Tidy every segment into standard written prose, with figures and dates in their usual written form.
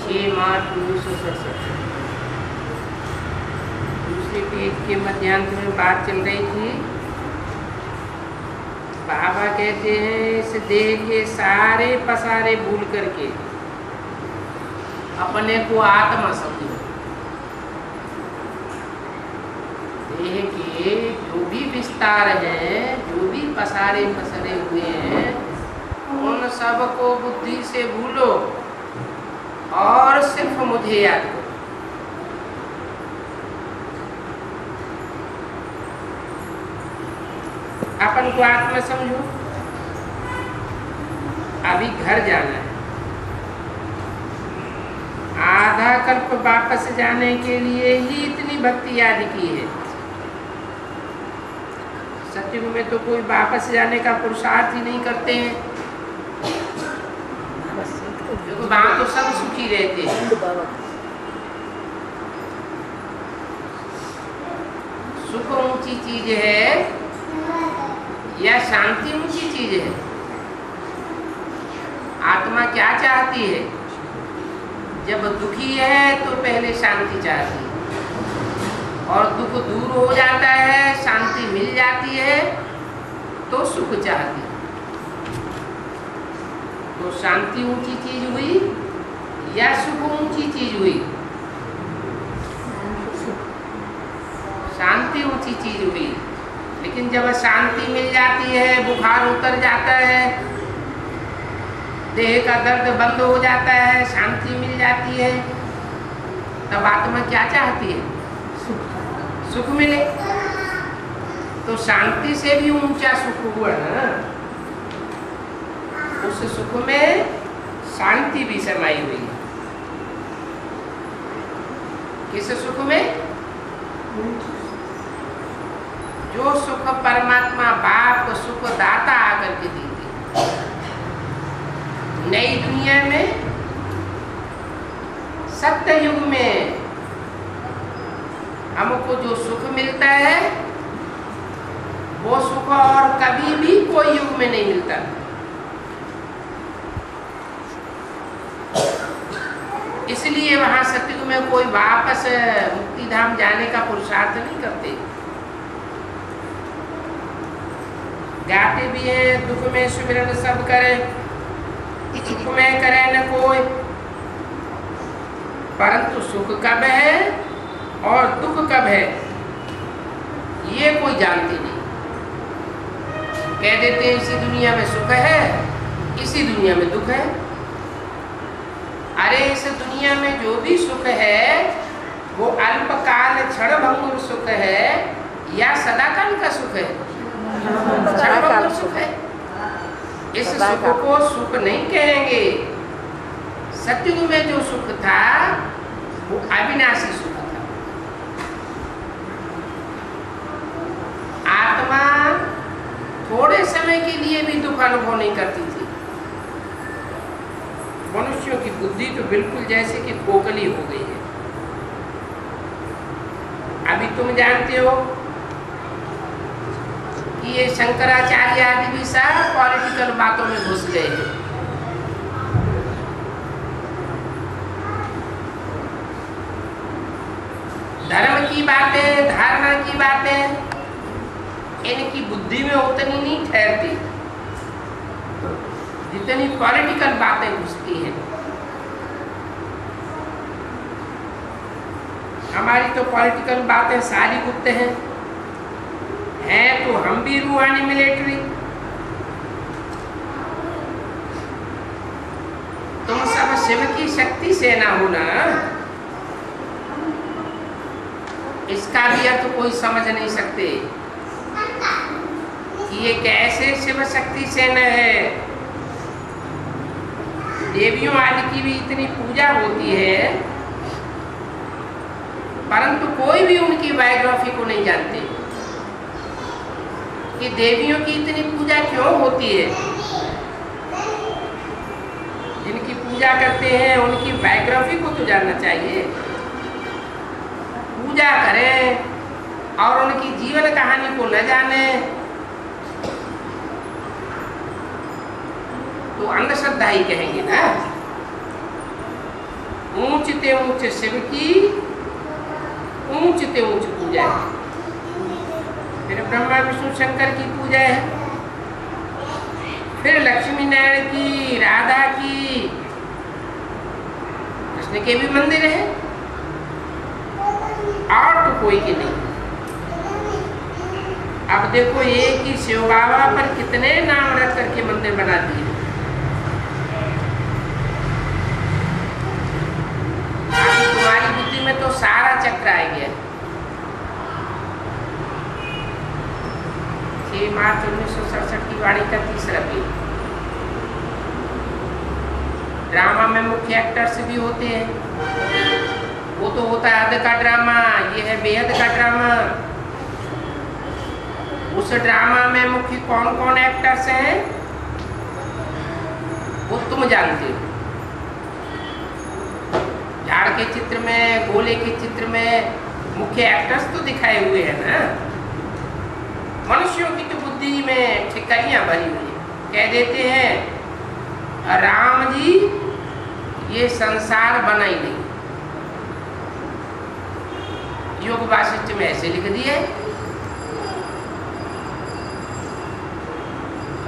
6 मार्च 1967। दूसरे पेज के मध्यांत में बात चल रही थी। बाबा कहते हैं इस देह के सारे पसारे भूल करके अपने को आत्मा समझो। देह के जो भी विस्तार हैं, जो भी पसारे पसरे हुए हैं, उन सब को बुद्धि से भूलो और सिर्फ मुझे याद करो। अपन को आत्मा समझो। अभी घर जाना है, आधा कल्प वापस जाने के लिए ही इतनी भक्ति याद की है। सत्युग में तो कोई वापस जाने का पुरुषार्थ ही नहीं करते हैं, क्योंकि वहां तो सब सुखी रहते हैं। सुख ऊंची चीज है या शांति ऊंची चीज है? आत्मा क्या चाहती है? जब दुखी है तो पहले शांति चाहती है, और दुख दूर हो जाता है, शांति मिल जाती है तो सुख चाहती है। तो शांति ऊंची चीज हुई या सुख ऊंची चीज हुई? शांति ऊंची चीज हुई। लेकिन जब शांति मिल जाती है, बुखार उतर जाता है, देह का दर्द बंद हो जाता है, शांति मिल जाती है, तब आत्मा क्या चाहती है? सुख मिले। तो शांति से भी ऊंचा सुख हुआ ना। उस सुख में शांति भी समाई हुई है। किस सुख में? जो सुख परमात्मा बाप सुख दाता आकर के देते। नई दुनिया में, सत्य युग में हमको जो सुख मिलता है वो सुख और कभी भी कोई युग में नहीं मिलता। इसलिए वहां सत्युग में कोई वापस मुक्ति धाम जाने का पुरुषार्थ नहीं करते। गाते भी हैं, दुख में सुमिरन सब करे, सुख में करे न कोई। परंतु सुख कब है और दुख कब है ये कोई जानते नहीं। कह देते हैं इसी दुनिया में सुख है, इसी दुनिया में दुख है। अरे इस दुनिया में जो भी सुख है वो अल्पकाल क्षणभंगुर सुख है या सदाकाल का सुख है? क्षणभंगुर सुख है। इस सुख को सुख नहीं कहेंगे। सत्युग में जो सुख था वो अविनाशी सुख था। आत्मा थोड़े समय के लिए भी दुख अनुभव नहीं करती थी। मनुष्यों की बुद्धि तो बिल्कुल जैसे कि खोखली हो गई है। अभी तुम जानते हो कि ये शंकराचार्य आदि भी सब पॉलिटिकल बातों में घुस गए हैं। धर्म की बातें, धारणा की बातें इनकी बुद्धि में उतनी नहीं ठहरती जितनी पॉलिटिकल बातें घुसती हैं। हमारी तो पॉलिटिकल बातें सारी गुप्त हैं। तो हम भी रूहानी मिलिट्री। तुम सब शिव की शक्ति सेना हो ना। इसका भी अर्थ कोई समझ नहीं सकते कि ये कैसे शिव शक्ति सेना है। देवियों आदि की भी इतनी पूजा होती है, परंतु कोई भी उनकी बायोग्राफी को नहीं जानते कि देवियों की इतनी पूजा क्यों होती है। जिनकी पूजा करते हैं उनकी बायोग्राफी को तो जानना चाहिए। पूजा करें और उनकी जीवन कहानी को न जाने तो अंधश्रद्धा ही कहेंगे ना। ते ऊंच शिव की ऊंच ते ऊंच पूजा है। फिर ब्रह्मा विष्णु शंकर की पूजा है, फिर लक्ष्मी नारायण की, राधा की, कृष्ण के भी मंदिर है, और तो कोई के नहीं। अब देखो एक ही शिव बाबा पर कितने नाम रख करके मंदिर बना दिए। तुम्हारी बुद्धि में तो सारा चक्र आ गया। 6 मार्च 1967 की वाणी का तीसरा पेज। ड्रामा में मुख्य एक्टर्स भी होते हैं, वो तो होता है अध का ड्रामा, ये है बेहद का ड्रामा। उस ड्रामा में मुख्य कौन कौन एक्टर्स हैं वो तुम जानते हो। झाड़ के चित्र में, गोले के चित्र में मुख्य एक्टर्स तो दिखाए हुए हैं ना। मनुष्यों की तो बुद्धि में ठिकाइयां भरी हुई है। कह देते हैं राम जी ये संसार बना ही नहीं, योग वासिष्ठ में ऐसे लिख दिए।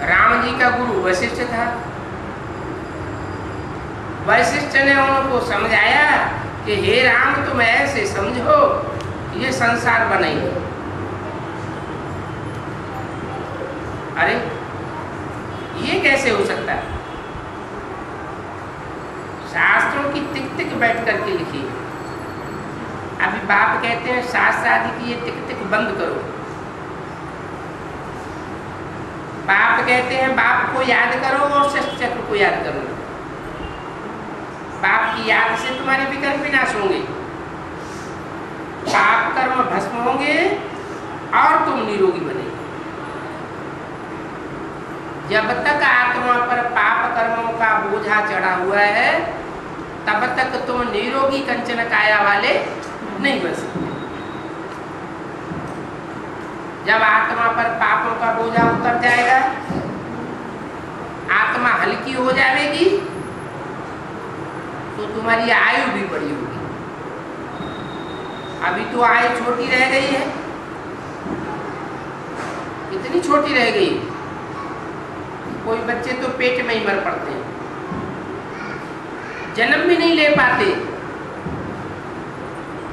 राम जी का गुरु वशिष्ठ था, वशिष्ठ ने उनको समझाया कि हे राम तुम ऐसे समझो ये संसार बना ही नहीं। अरे ये कैसे हो सकता है? शास्त्रों की टिक टिक बैठ करके लिखी। अभी बाप कहते हैं शास्त्र आदि की ये टिक टिक बंद करो। बाप कहते हैं बाप को याद करो और षष्ठ चक्र को याद करो। बाप की याद से तुम्हारे विकल्प विनाश होंगे, पाप कर्म भस्म होंगे और तुम निरोगी बनेंगे। जब तक आत्मा पर पाप कर्मों का बोझा चढ़ा हुआ है तब तक तुम निरोगी कंचन काया वाले नहीं बन सकते। जब आत्मा पर पापों का बोझा उतर जाएगा, आत्मा हल्की हो जाएगी, तो तुम्हारी आयु भी बड़ी होगी। अभी तो आयु छोटी रह गई है, इतनी छोटी रह गई, कोई बच्चे तो पेट में ही मर पड़ते हैं, जन्म भी नहीं ले पाते।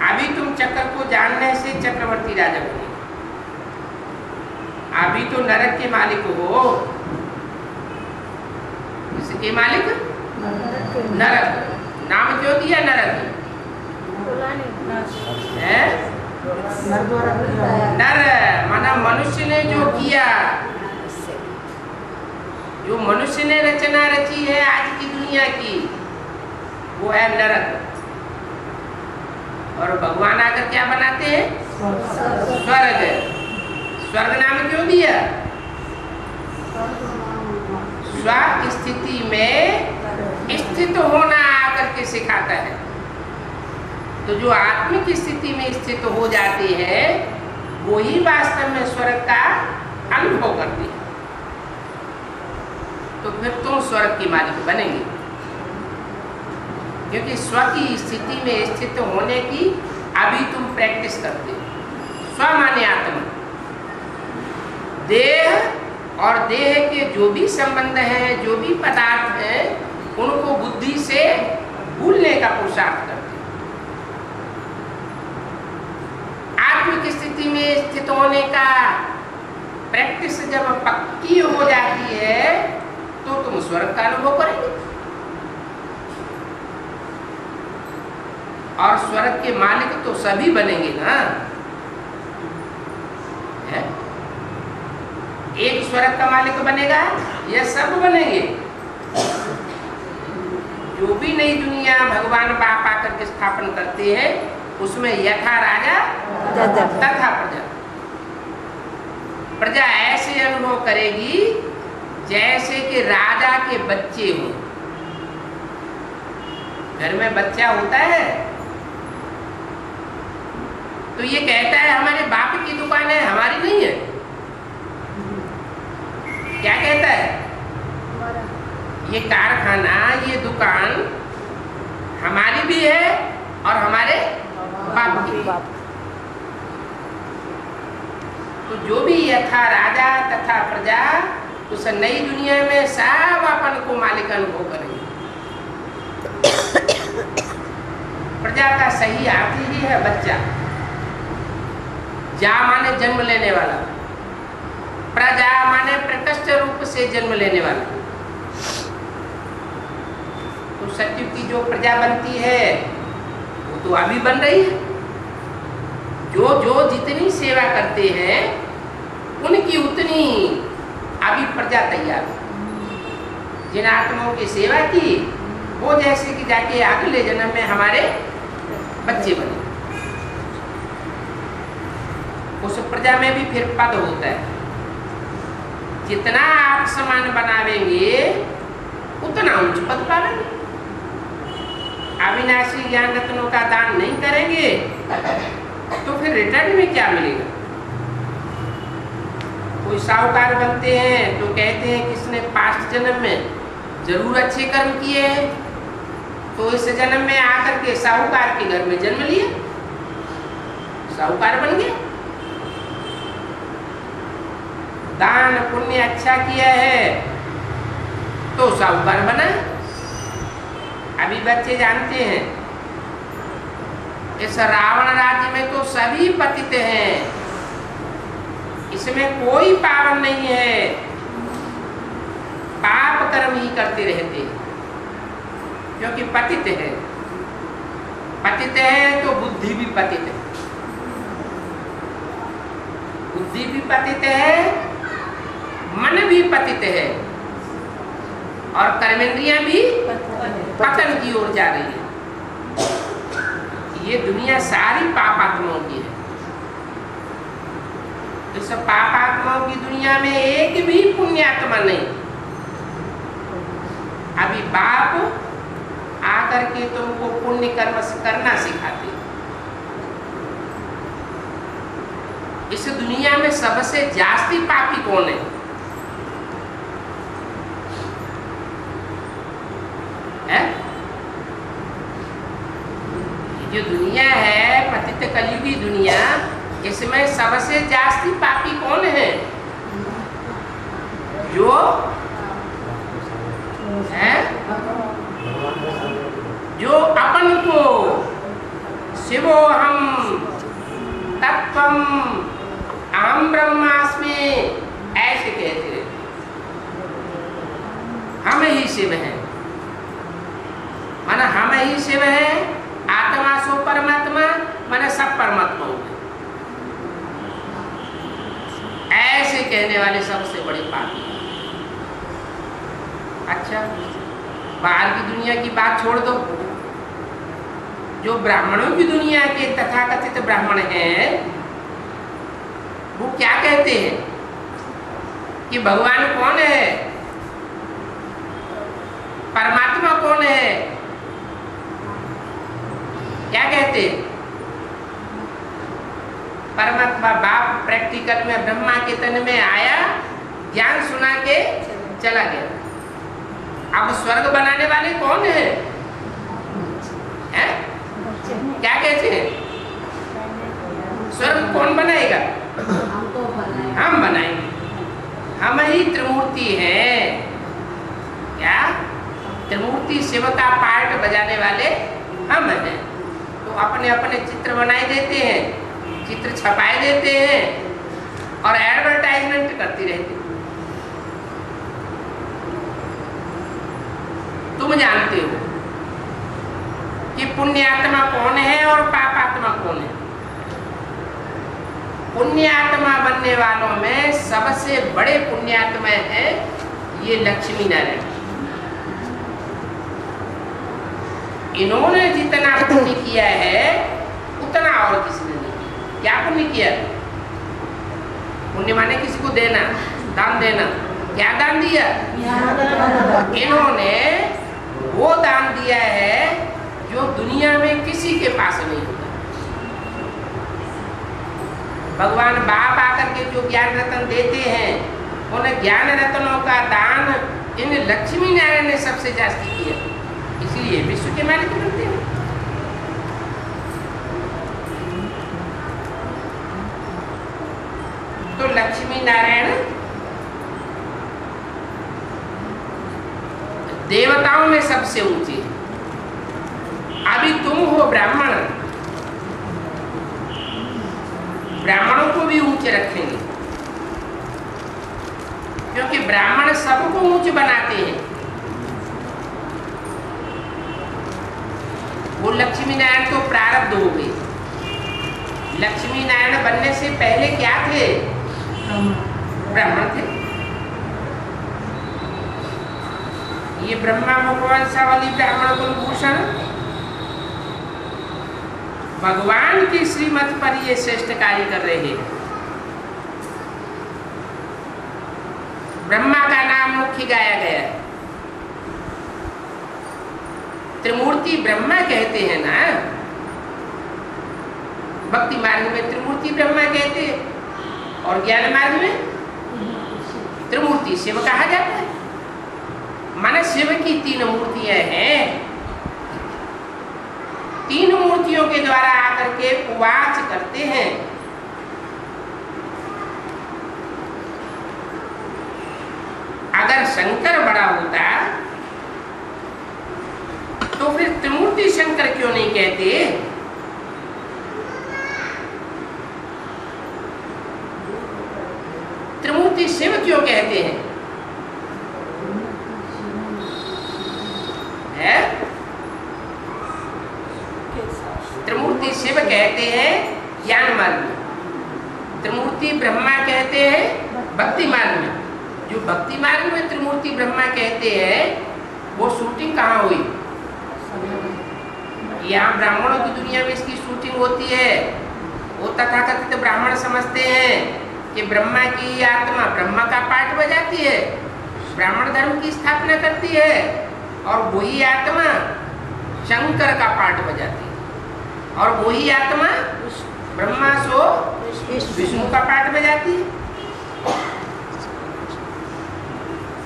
अभी तुम चक्र को जानने से चक्रवर्ती राजा बने, अभी तो नरक के मालिक हो। किसके मालिक? नरक। नाम क्यों दिया नरक? है? नर माना मनुष्य ने जो किया, जो मनुष्य ने रचना रची है आज की दुनिया की, वो है नरक। और भगवान आकर क्या बनाते हैं? स्वर्ग। स्वर्ग नाम क्यों दिया? स्व स्थिति में स्थित होना आकर के सिखाता है। तो जो आत्मिक स्थिति में स्थित हो जाते हैं वही वास्तव में स्वर्ग का अनुभव करते हैं। तो फिर तुम स्वर्ग के मालिक बनेंगे, क्योंकि स्व की स्थिति में स्थित होने की अभी तुम प्रैक्टिस करते हो। स्व माने आत्मा। देह और देह के जो भी संबंध हैं, जो भी पदार्थ हैं, उनको बुद्धि से भूलने का पुरुषार्थ करते हैं। आत्मिक स्थिति में स्थित होने का प्रैक्टिस जब पक्की हो जाती है तो तुम स्वर्ग का अनुभव करेंगे। और स्वर्ग के मालिक तो सभी बनेंगे ना। है? एक स्वर्ग का मालिक बनेगा या सब बनेंगे? जो भी नई दुनिया भगवान बाप आकर के स्थापन करते हैं उसमें यथा राजा तथा प्रजा। प्रजा ऐसे अनुभव करेगी जैसे कि राजा के बच्चे हों। घर में बच्चा होता है तो ये कहता है हमारे बाप की दुकान है, हमारी नहीं है। क्या कहता है? ये कारखाना, ये दुकान हमारी भी है तो जो भी यथा राजा तथा प्रजा, उस नई दुनिया में सब अपन को मालिक अनुभव करेंगे। प्रजा का सही अर्थ ही है बच्चा। जा माने जन्म लेने वाला, प्रजा माने प्रकृष्ट रूप से जन्म लेने वाला। तो सत्युग की जो प्रजा बनती है वो तो अभी बन रही है। जो जो जितनी सेवा करते हैं उनकी उतनी अभी प्रजा तैयार है। जिन आत्माओं की सेवा की वो जैसे कि जाके अगले जन्म में हमारे बच्चे बने। उस प्रजा में भी फिर पद होता है। जितना आप समान बनावेंगे उतना उच्च पद पावेंगे। अविनाशी ज्ञान रत्नों का दान नहीं करेंगे तो फिर रिटर्न में क्या मिलेगा? कोई साहूकार बनते हैं तो कहते हैं किसने पास्ट जन्म में जरूर अच्छे कर्म किए हैं, तो इस जन्म में आकर के साहूकार के घर में जन्म लिए, साहूकार बन गए। दान पुण्य अच्छा किया है तो साहूकार बना। अभी बच्चे जानते हैं इस रावण राज्य में तो सभी पतित हैं, इसमें कोई पावन नहीं है, पाप कर्म ही करते रहते हैं क्योंकि पतित है। पतित है तो बुद्धि भी पतित है, बुद्धि भी पतित है, मन भी पतित है और कर्मेंद्रियां भी पतन की ओर जा रही है। ये दुनिया सारी पापात्माओं की है। इस पापात्माओं की दुनिया में एक भी पुण्यात्मा नहीं। अभी बाप आकर के तुमको पुण्य कर्म करना सिखाते। इस दुनिया में सबसे जास्ती पापी कौन है? जो दुनिया है पतित कलयुगी दुनिया, इसमें सबसे जास्ती पापी कौन है? जो है जो अपन को शिवो हम तत्वम अहम ब्रह्मास्मि ऐसे कहते हैं। हम ही शिव हैं, माना हम ही शिव हैं। आत्मा सो परमात्मा, माने सब परमात्मा हो गए। ऐसे कहने वाले सबसे बड़े पापी। अच्छा, बाहर की दुनिया की बात छोड़ दो। जो ब्राह्मणों की दुनिया के तथाकथित ब्राह्मण हैं वो क्या कहते हैं कि भगवान कौन है, परमात्मा कौन है? क्या कहते हैं? परमात्मा बाप प्रैक्टिकल में ब्रह्मा के तन में आया, ज्ञान सुना के चला गया। अब स्वर्ग बनाने वाले कौन है? क्या कहते हैं? स्वर्ग कौन बनाएगा? हम बनाएंगे। हम ही त्रिमूर्ति हैं। क्या? त्रिमूर्ति शिव का पार्ट बजाने वाले हम हैं। तो अपने अपने चित्र बनाए देते हैं, चित्र छपाए देते हैं और एडवर्टाइजमेंट करती रहती। तुम जानते हो कि पुण्यात्मा कौन है और पापात्मा कौन है? पुण्यात्मा बनने वालों में सबसे बड़े पुण्यात्मा हैं ये लक्ष्मी नारायण। इन्होंने जितना पुण्य किया है उतना और किसी ने नहीं किया। क्या पुण्य किया? पुण्य माने किसी को देना, दान देना। क्या दान दिया? इन्होंने वो दान दिया है जो दुनिया में किसी के पास नहीं होता। भगवान बाप आकर के जो ज्ञान रत्न देते हैं, उन्हें ज्ञान रत्नों का दान इन लक्ष्मी नारायण ने सबसे जास्ती किया, इसलिए विश्व के मालिक बनते हैं। लक्ष्मी नारायण देवताओं में सबसे ऊंचे। अभी तुम हो ब्राह्मण, ब्राह्मणों को भी ऊंचे रखेंगे, क्योंकि ब्राह्मण सबको ऊंचे बनाते हैं। वो लक्ष्मी नारायण तो प्रारब्ध हो गए। लक्ष्मी नारायण बनने से पहले क्या थे? ब्राह्मण थे। ये ब्रह्मा भगवान ब्राह्मण कुलभूषण भगवान की श्रीमत पर ये श्रेष्ठ कार्य कर रहे हैं। ब्रह्मा का नाम मुख्य गाया गया है। त्रिमूर्ति ब्रह्मा कहते हैं ना, भक्ति मार्ग में त्रिमूर्ति ब्रह्मा कहते हैं और ज्ञान मार्ग में त्रिमूर्ति शिव कहा जाता है। माने शिव की तीन मूर्तियां हैं। तीन मूर्तियों के द्वारा आकर के उवाच करते हैं। अगर शंकर बड़ा होता तो फिर त्रिमूर्ति शंकर क्यों नहीं कहते? त्रिमूर्ति शिव क्यों कहते हैं? त्रिमूर्ति शिव कहते हैं ज्ञान मार्ग में, त्रिमूर्ति ब्रह्मा कहते हैं भक्ति मार्ग में। जो भक्ति मार्ग में त्रिमूर्ति ब्रह्मा कहते हैं वो शूटिंग कहाँ हुई? यहाँ ब्राह्मणों की दुनिया में इसकी शूटिंग होती है। वो तथाकथित ब्राह्मण समझते हैं कि ब्रह्मा की आत्मा ब्रह्मा का पाठ बजाती है, ब्राह्मण धर्म की स्थापना करती है, और वही आत्मा शंकर का पाठ बजाती है, और वही आत्मा ब्रह्मा सो विष्णु का पाठ बजाती है।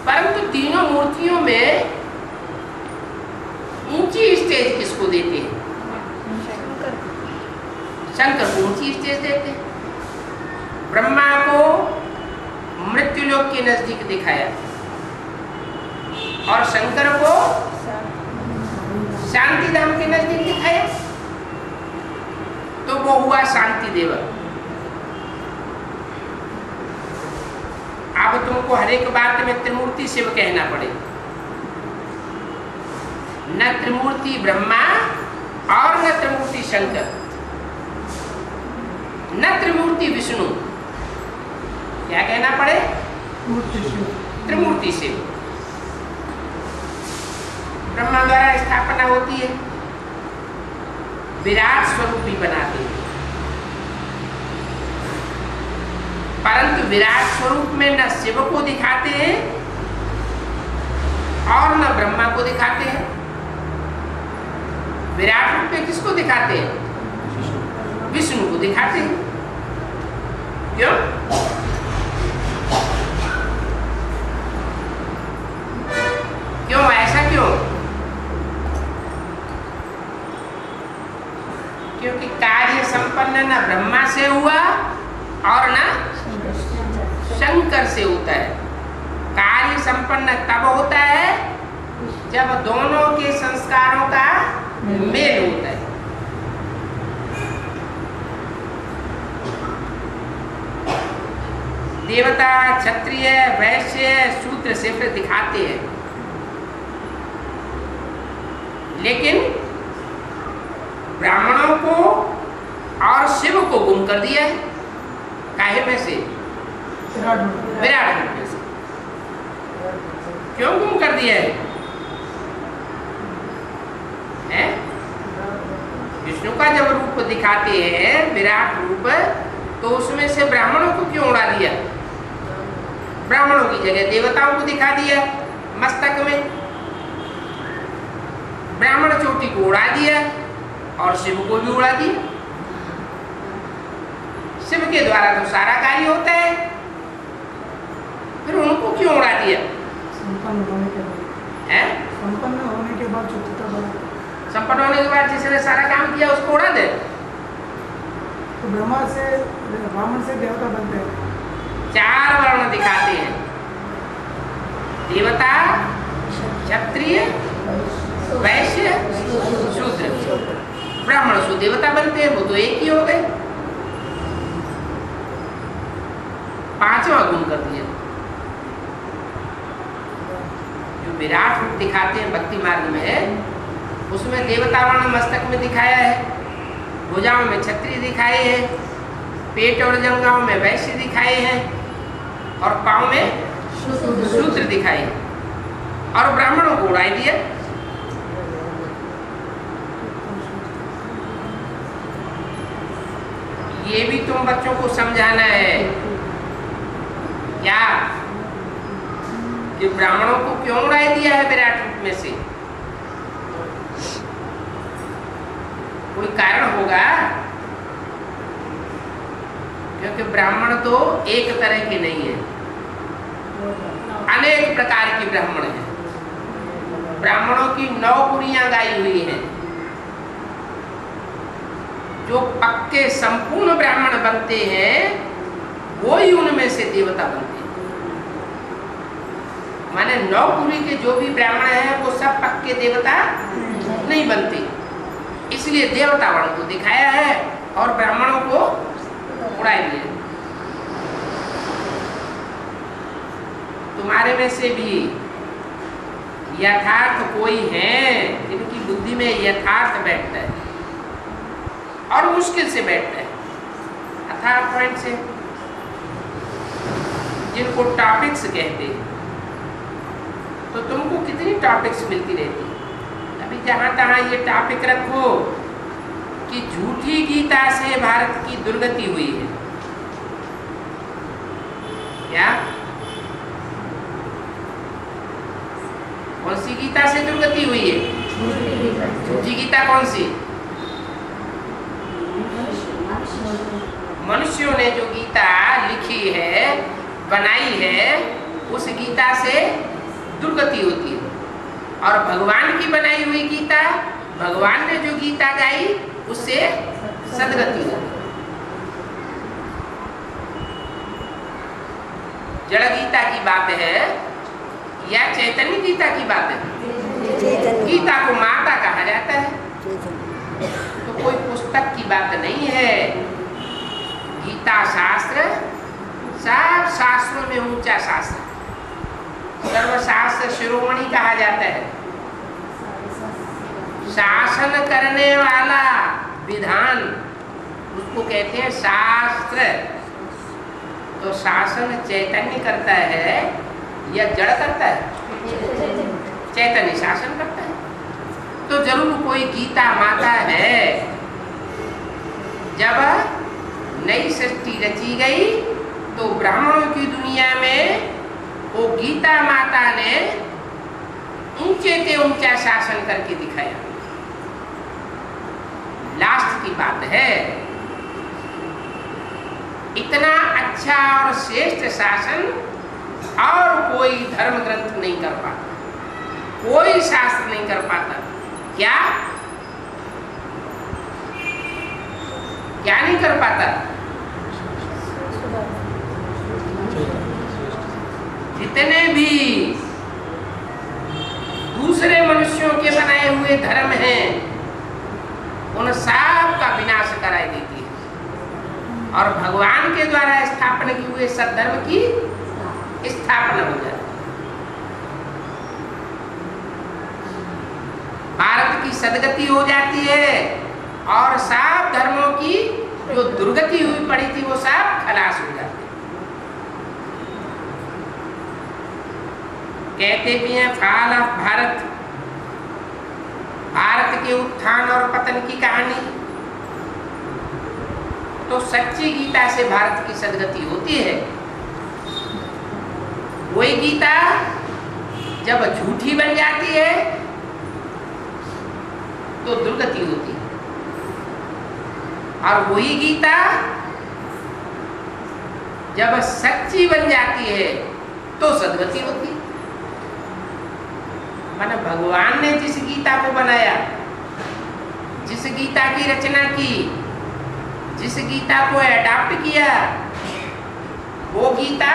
परंतु तीनों मूर्तियों में ऊंची स्टेज किसको देते हैं? शंकर को ऊंची स्टेज देते हैं। ब्रह्मा को मृत्युलोक के नजदीक दिखाया और शंकर को शांति धाम के नजदीक दिखाया, तो वो हुआ शांति देव। अब तुमको हर एक बात में त्रिमूर्ति शिव कहना पड़ेगा, न त्रिमूर्ति ब्रह्मा और न त्रिमूर्ति शंकर, न त्रिमूर्ति विष्णु। क्या कहना पड़े? त्रिमूर्ति शिव। ब्रह्मा द्वारा स्थापना होती है, विराट स्वरूप भी बनाते हैं, परंतु विराट स्वरूप में न शिव को दिखाते हैं और न ब्रह्मा को दिखाते हैं। विराट रूप में किसको दिखाते हैं? विष्णु को दिखाते हैं। क्यों? क्यों ऐसा क्यों? क्योंकि कार्य संपन्न न ब्रह्मा से हुआ और न शंकर से होता है। कार्य संपन्न तब होता है जब दोनों के संस्कारों का मेल होता है। देवता, क्षत्रिय, वैश्य, शूद्र से फिर दिखाते हैं, लेकिन ब्राह्मणों को और शिव को गुम कर दिया है। काहे में से? विराट रूप में से। क्यों गुम कर दिया है? विष्णु का जब रूप दिखाते हैं विराट रूप, तो उसमें से ब्राह्मणों को क्यों उड़ा दिया? ब्राह्मणों की जगह देवताओं को दिखा दिया मस्तक में, ब्राह्मण चोटी को उड़ा दिया और शिव को भी उड़ा दिया। शिव के द्वारा तो सारा कार्य होता है, फिर उनको क्यों उड़ा दिया? संपन्न होने के बाद जिसने सारा काम किया उसको उड़ा दे। तो ब्रह्मा से ब्राह्मण से देवता बनते हैं, 4 वर्ण दिखाते हैं, देवता, क्षत्रिय, वैश्य, शूद्र। ब्राह्मण शूद्र देवता बनते हैं, वो तो एक ही हो गए। 5वां गुण कर दिया। जो विराट रूप दिखाते हैं भक्ति मार्ग में, उसमें देवता वर्ण मस्तक में दिखाया है, भुजाओं में क्षत्रिय दिखाए हैं, पेट और जंघाओं में वैश्य दिखाए हैं, और पांव में शूद्र दिखाए हैं, और ब्राह्मणों को उड़ाई दिया। ये भी तुम बच्चों को समझाना है क्या, कि ब्राह्मणों को क्यों उड़ाई दिया है विराट रूप में से? कोई कारण होगा, क्योंकि ब्राह्मण तो एक तरह के नहीं है, अनेक प्रकार के ब्राह्मण हैं। ब्राह्मणों की 9 कुरियां गाई हुई हैं। जो पक्के संपूर्ण ब्राह्मण बनते हैं, वो ही उनमें से देवता बनते हैं। माने 9 कुरी के जो भी ब्राह्मण हैं, वो सब पक्के देवता नहीं बनते। इसलिए देवता वर्ण को दिखाया है और ब्राह्मणों को उड़ाई दिया। तुम्हारे में से भी यथार्थ कोई है जिनकी बुद्धि में यथार्थ बैठता है, और मुश्किल से बैठता है, अथाह पॉइंट से, जिनको टॉपिक्स कहते हैं। तो तुमको कितनी टॉपिक्स मिलती रहती है। अभी जहां तहां ये टॉपिक रखो कि झूठी गीता से भारत की दुर्गति हुई है। क्या? कौन सी गीता से दुर्गति हुई है? झूठी गीता कौन सी? मनुष्यों ने जो गीता लिखी है, बनाई है, उस गीता से दुर्गति होती है। और भगवान की बनाई हुई गीता, भगवान ने जो गीता गाई, उससे सदगति होती है। जड़ गीता की बात है या चैतन्य गीता की बात है? गीता को माता कहा जाता है, तो कोई पुस्तक की बात नहीं है। गीता शास्त्र सब शास्त्रों में ऊंचा शास्त्र, सर्वशास्त्र शिरोमणि कहा जाता है। शासन करने वाला विधान, उसको कहते हैं शास्त्र। तो शासन चैतन्य करता है या जड़ करता है? चैतन्य शासन करता है। तो जरूर कोई गीता माता है। जब नई सृष्टि रची गई, तो ब्राह्मणों की दुनिया में वो गीता माता ने ऊंचे से ऊंचा शासन करके दिखाया। लास्ट की बात है, इतना अच्छा और श्रेष्ठ शासन और कोई धर्म ग्रंथ नहीं कर पाता, कोई शास्त्र नहीं कर पाता। क्या क्या नहीं कर पाता? जितने भी दूसरे मनुष्यों के बनाए हुए धर्म हैं, उन सब का विनाश कराई देती है और भगवान के द्वारा स्थापना किए हुए सद्धर्म की स्थापना हो जाती है। भारत की सदगति हो जाती है और सब धर्मों की जो दुर्गति हुई पड़ी थी, वो सब खलास हो जाती है। कहते भी हैं फाल ऑफ भारत, भारत के उत्थान और पतन की कहानी। तो सच्ची गीता से भारत की सदगति होती है। वही गीता जब झूठी बन जाती है तो दुर्गति होती है, और वही गीता जब सच्ची बन जाती है तो सदगति होती है। माने भगवान ने जिस गीता को बनाया, जिस गीता की रचना की, जिस गीता को अडॉप्ट किया, वो गीता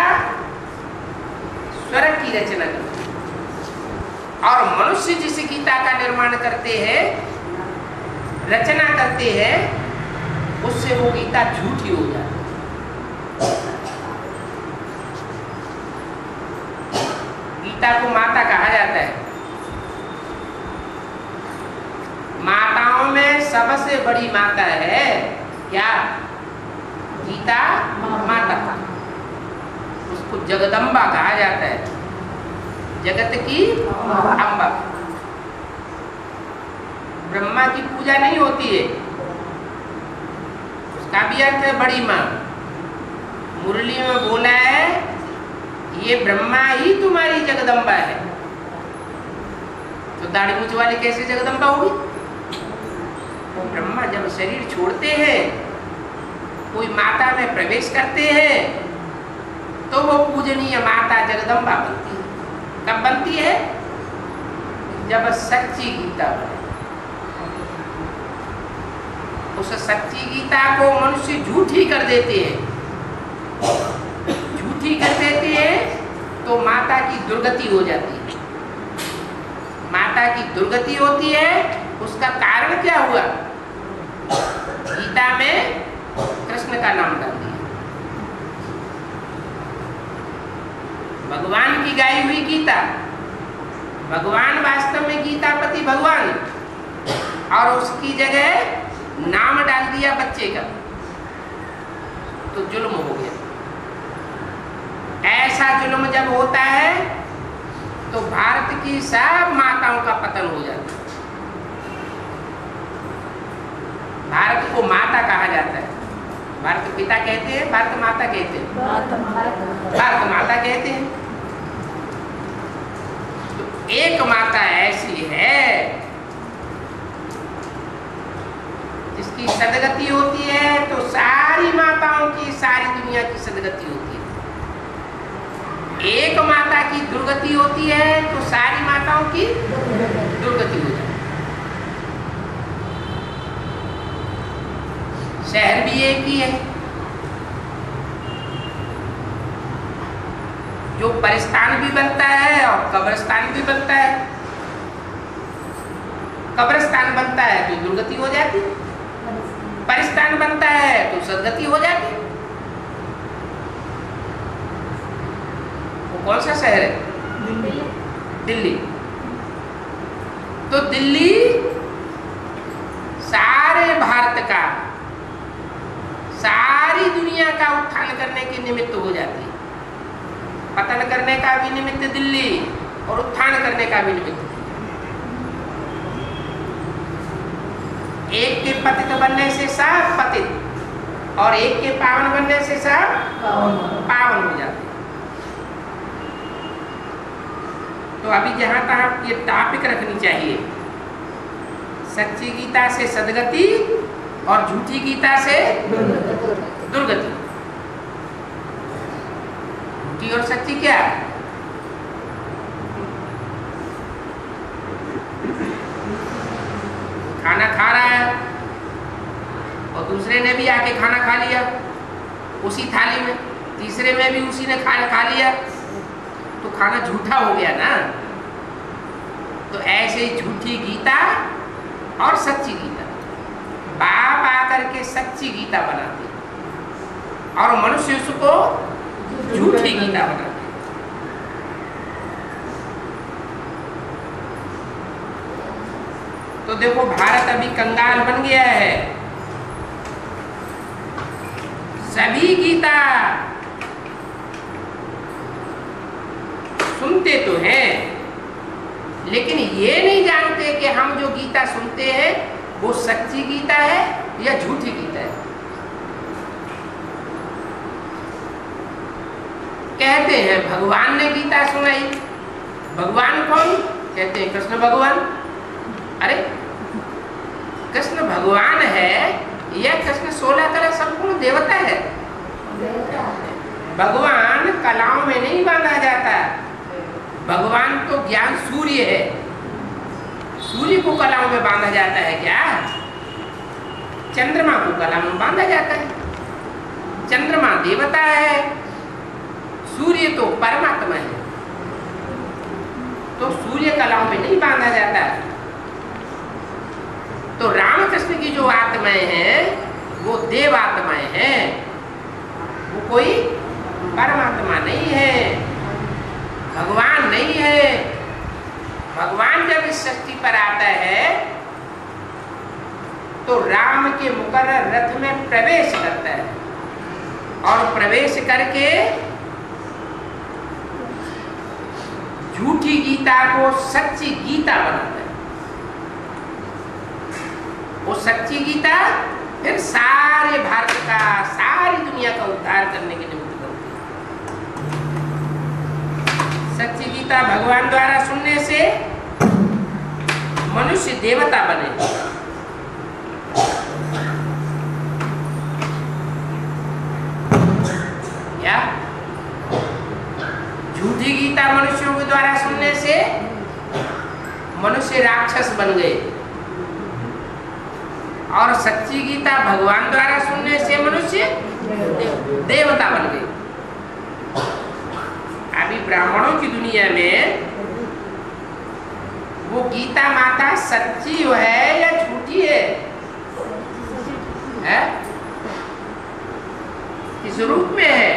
स्वर्ग की रचना करती है, और मनुष्य जिस गीता का निर्माण करते हैं, रचना करते हैं, उससे वो गीता झूठी हो जाती है। गीता को माता कहा जाता है। माताओं में सबसे बड़ी माता है क्या? गीता माता। उसको जगदम्बा कहा जाता है, जगत की अम्बा। ब्रह्मा की पूजा नहीं होती है, उसका भी अर्थ है बड़ी माँ। मुरली में बोला है ये ब्रह्मा ही तुम्हारी जगदम्बा है। तो दाढ़ी मूंछ वाली कैसे जगदम्बा होगी? ब्रह्मा जब शरीर छोड़ते हैं, कोई माता में प्रवेश करते हैं, तो वो पूजनीय माता जगदम्बा बनती है। कब बनती है? जब सच्ची गीता बने। उस सच्ची गीता को मनुष्य झूठी कर देते हैं। झूठी कर देते हैं तो माता की दुर्गति हो जाती है। माता की दुर्गति होती है, उसका कारण क्या हुआ? गीता में कृष्ण का नाम डाल दिया। भगवान की गाई हुई गीता, भगवान वास्तव में गीतापति भगवान, और उसकी जगह नाम डाल दिया बच्चे का, तो जुल्म हो गया। ऐसा जुल्म जब होता है तो भारत की सब माताओं का पतन हो जाता है। भारत को माता कहा जाता है। भारत पिता कहते हैं, भारत माता कहते हैं, भारत माता कहते हैं। तो एक माता ऐसी है जिसकी सदगति होती है तो सारी माताओं की, सारी दुनिया की सदगति होती है। एक माता की दुर्गति होती है तो सारी माताओं की दुर्गति हो जाती है। शहर भी एक ही है। जो परिस्थान भी बनता है और कब्रिस्तान भी बनता है। कब्रिस्तान बनता है तो दुर्गति हो जाती है, परिस्थान बनता है तो सदगति हो जाती है। वो कौन सा शहर है? दिल्ली। तो दिल्ली सारे भारत का, सारी दुनिया का उत्थान करने के निमित्त हो जाती है। पतन करने का भी निमित्त दिल्ली और उत्थान करने का भी निमित्त। एक के पतित बनने से सब पतित, और एक के पावन बनने से सब पावन हो जाते। तो अभी जहां तक ये टॉपिक रखनी चाहिए, सच्ची गीता से सदगति और झूठी गीता से दुर्गति। झूठी और सच्ची क्या? खाना खा रहा है और दूसरे ने भी आके खाना खा लिया उसी थाली में, तीसरे में भी उसी ने खाना खा लिया, तो खाना झूठा हो गया ना। तो ऐसे ही झूठी गीता और सच्ची गीता, बाप आकर के सच्ची गीता बनाते और मनुष्य उसको झूठी गीता बनाते। तो देखो भारत अभी कंगाल बन गया है। सभी गीता सुनते तो हैं, लेकिन ये नहीं जानते कि हम जो गीता सुनते हैं वो सच्ची गीता है या झूठी गीता है। कहते हैं भगवान ने गीता सुनाई। भगवान कौन? कहते हैं कृष्ण भगवान। अरे कृष्ण भगवान है या कृष्ण 16 कला संपूर्ण देवता है? भगवान कलाओं में नहीं बांधा जाता। भगवान तो ज्ञान सूर्य है। सूर्य को कलाओं में बांधा जाता है क्या? चंद्रमा को कला में बांधा जाता है। चंद्रमा देवता है सूर्य तो परमात्मा है, तो सूर्य कलाओं में नहीं बांधा जाता। तो रामकृष्ण की जो आत्माएं हैं वो देव आत्माएं हैं, वो कोई परमात्मा नहीं है, भगवान नहीं है। भगवान जब इस सृष्टि पर आता है तो राम के मुकर्रर रथ में प्रवेश करता है और प्रवेश करके झूठी गीता को सच्ची गीता बनाता है। वो सच्ची गीता फिर सारे भारत का, सारी दुनिया का उद्धार करने के निमित्त करती है। सच्ची गीता भगवान द्वारा सुनने से मनुष्य देवता बने। क्या झूठी गीता मनुष्यों के द्वारा सुनने से मनुष्य राक्षस बन गए और सच्ची गीता भगवान द्वारा सुनने से मनुष्य देवता बन गए। अभी ब्राह्मणों की दुनिया में वो गीता माता सच्ची है या झूठी है? किस रूप में है?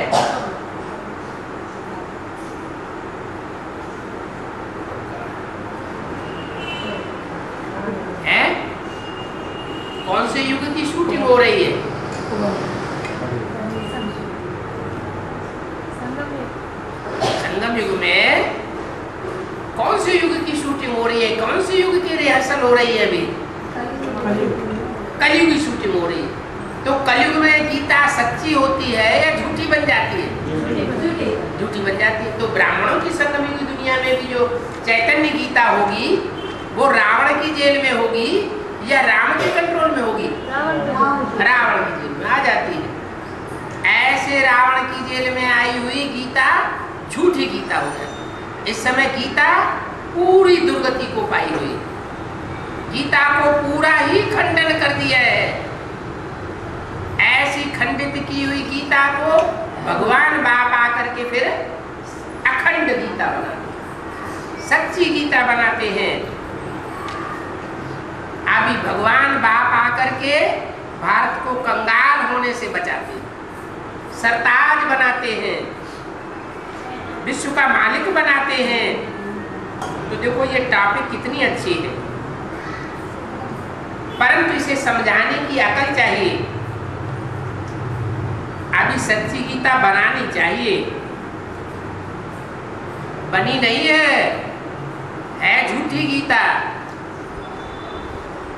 कौन से युग की शूटिंग हो रही है? संगम युग में कौन से युग की शूटिंग हो रही है? कौन से युग की रिहर्सल हो रही है? अभी कलयुग की शूटिंग हो रही है। तो कलयुग में गीता सच्ची होती है या झूठी बन जाती है? झूठी बन जाती है। तो ब्राह्मणों की संगम युग की दुनिया में भी जो चैतन्य गीता होगी वो रावण की जेल में होगी या राम के कंट्रोल में होगी? रावण की जेल में आ जाती है। ऐसे रावण की जेल में आई हुई गीता झूठी गीता हो जाती। इस समय गीता पूरी दुर्गति को पाई हुई, गीता को पूरा ही खंडन कर दिया है। ऐसी खंडित की हुई गीता को भगवान बाप आकर के फिर अखंड गीता बनाते, सच्ची गीता बनाते हैं। अभी भगवान बाप आकर के भारत को कंगाल होने से बचाते हैं, सरताज बनाते हैं, विश्व का मालिक बनाते हैं। तो देखो ये टॉपिक कितनी अच्छी है, परंतु इसे समझाने की अकल चाहिए। अभी सच्ची गीता बनानी चाहिए, बनी नहीं है झूठी गीता।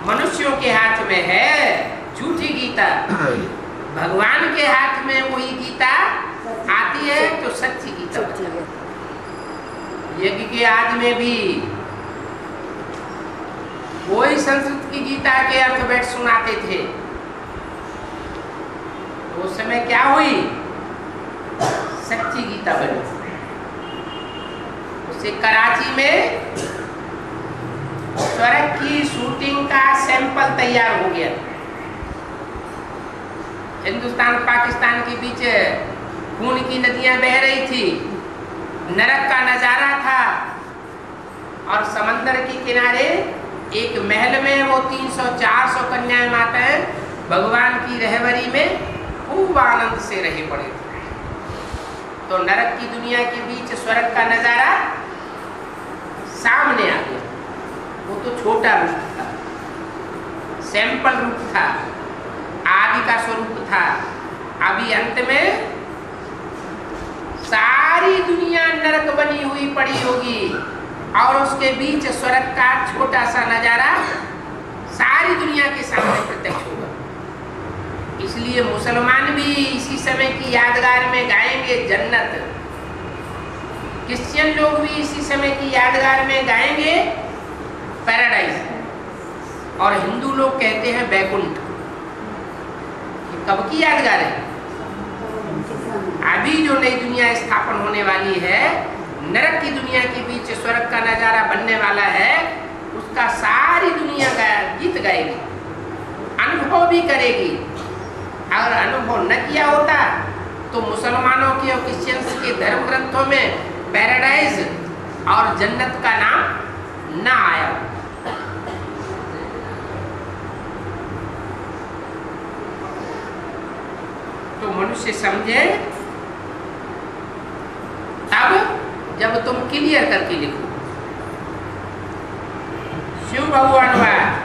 मनुष्यों के हाथ में है झूठी गीता, भगवान के हाथ में वही गीता आती है तो सच्ची गीता। यज्ञ के आदि में भी वही संस्कृत की गीता के अल्फाबेट सुनाते थे। तो उस समय क्या हुई? सच्ची गीता बनी। उससे कराची में स्वर्ग की शूटिंग का सैंपल तैयार हो गया। हिंदुस्तान पाकिस्तान के बीच खून की नदियां बह रही थी, नरक का नजारा था और समंदर के किनारे एक महल में वो 300-400 कन्याएं माताएं भगवान की रहबरी में खूब आनंद से रहे पड़े थे। तो नरक की दुनिया के बीच स्वर्ग का नजारा सामने आ गया। वो तो छोटा रूप था, सैंपल रूप था, आदि का स्वरूप था। अभी अंत में सारी दुनिया नरक बनी हुई पड़ी होगी और उसके बीच स्वर्ग का छोटा सा नजारा सारी दुनिया के सामने प्रत्यक्ष होगा। इसलिए मुसलमान भी इसी समय की यादगार में गाएंगे जन्नत, क्रिश्चियन लोग भी इसी समय की यादगार में गाएंगे पैराडाइज, और हिंदू लोग कहते हैं बैकुंठ। कब की यादगार है? अभी जो नई दुनिया स्थापन होने वाली है, नरक की दुनिया के बीच स्वर्ग का नजारा बनने वाला है, उसका सारी दुनिया गीत गाएगी, अनुभव भी करेगी। अगर अनुभव न किया होता तो मुसलमानों के और क्रिश्चियंस के धर्म ग्रंथों में पैराडाइज और जन्नत का नाम ना आया। तो मनुष्य समझे तब जब तुम क्लियर करके लिखो। शिव भगवान वाद,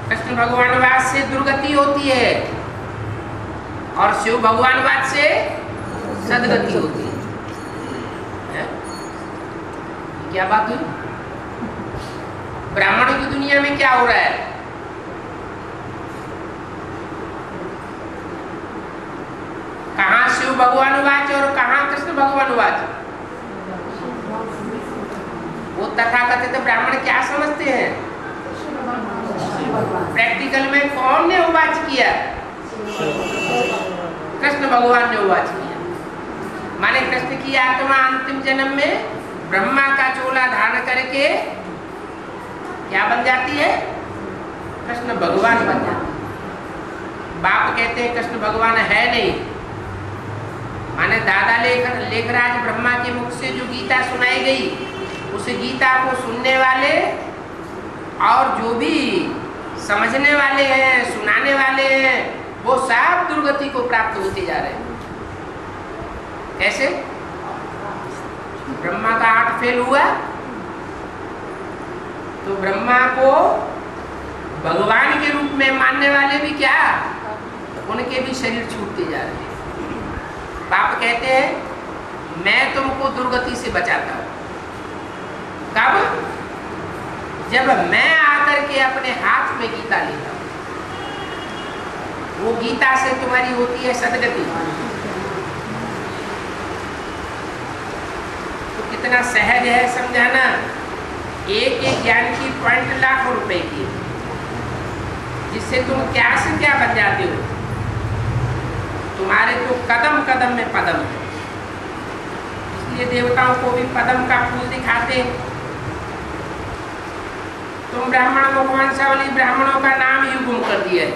कृष्ण भगवानवाद से दुर्गति होती है और शिव भगवानवाद से सदगति होती है? क्या बात हुई? ब्राह्मणों की दुनिया में क्या हो रहा है? कहाँ शिव भगवानवाद और कहाँ कृष्ण भगवानवाद? वो तथाकथित ब्राह्मण क्या समझते हैं? प्रैक्टिकल में कौन ने उवाच किया? कृष्ण भगवान ने उवाच किया। माने कृष्ण की आत्मा अंतिम जन्म में ब्रह्मा का चोला धारण करके क्या बन जाती है? कृष्ण भगवान बन जाती है। बाप कहते हैं कृष्ण भगवान है नहीं। माने दादा लेखराज ब्रह्मा के मुख से जो गीता सुनाई गई, उस गीता को सुनने वाले और जो भी समझने वाले हैं, सुनाने वाले हैं, वो सब दुर्गति को प्राप्त होते जा रहे हैं। कैसे? ब्रह्मा का 8 फेल हुआ तो ब्रह्मा को भगवान के रूप में मानने वाले भी क्या, उनके भी शरीर छूटते जा रहे हैं। बाप कहते हैं मैं तुमको दुर्गति से बचाता हूं। कब? जब मैं आकर के अपने हाथ में गीता लेता हूं। वो गीता से तुम्हारी होती है सदगति। तो कितना सहज है समझाना। एक एक ज्ञान की पॉइंट लाखों रुपए की, जिससे तुम क्या से क्या बन जाते हो। तुम्हारे तो कदम कदम में पदम है। इसलिए देवताओं को भी पदम का फूल दिखाते। तुम ब्राह्मण वंशावली ब्राह्मणों का नाम ही गुम कर दिया है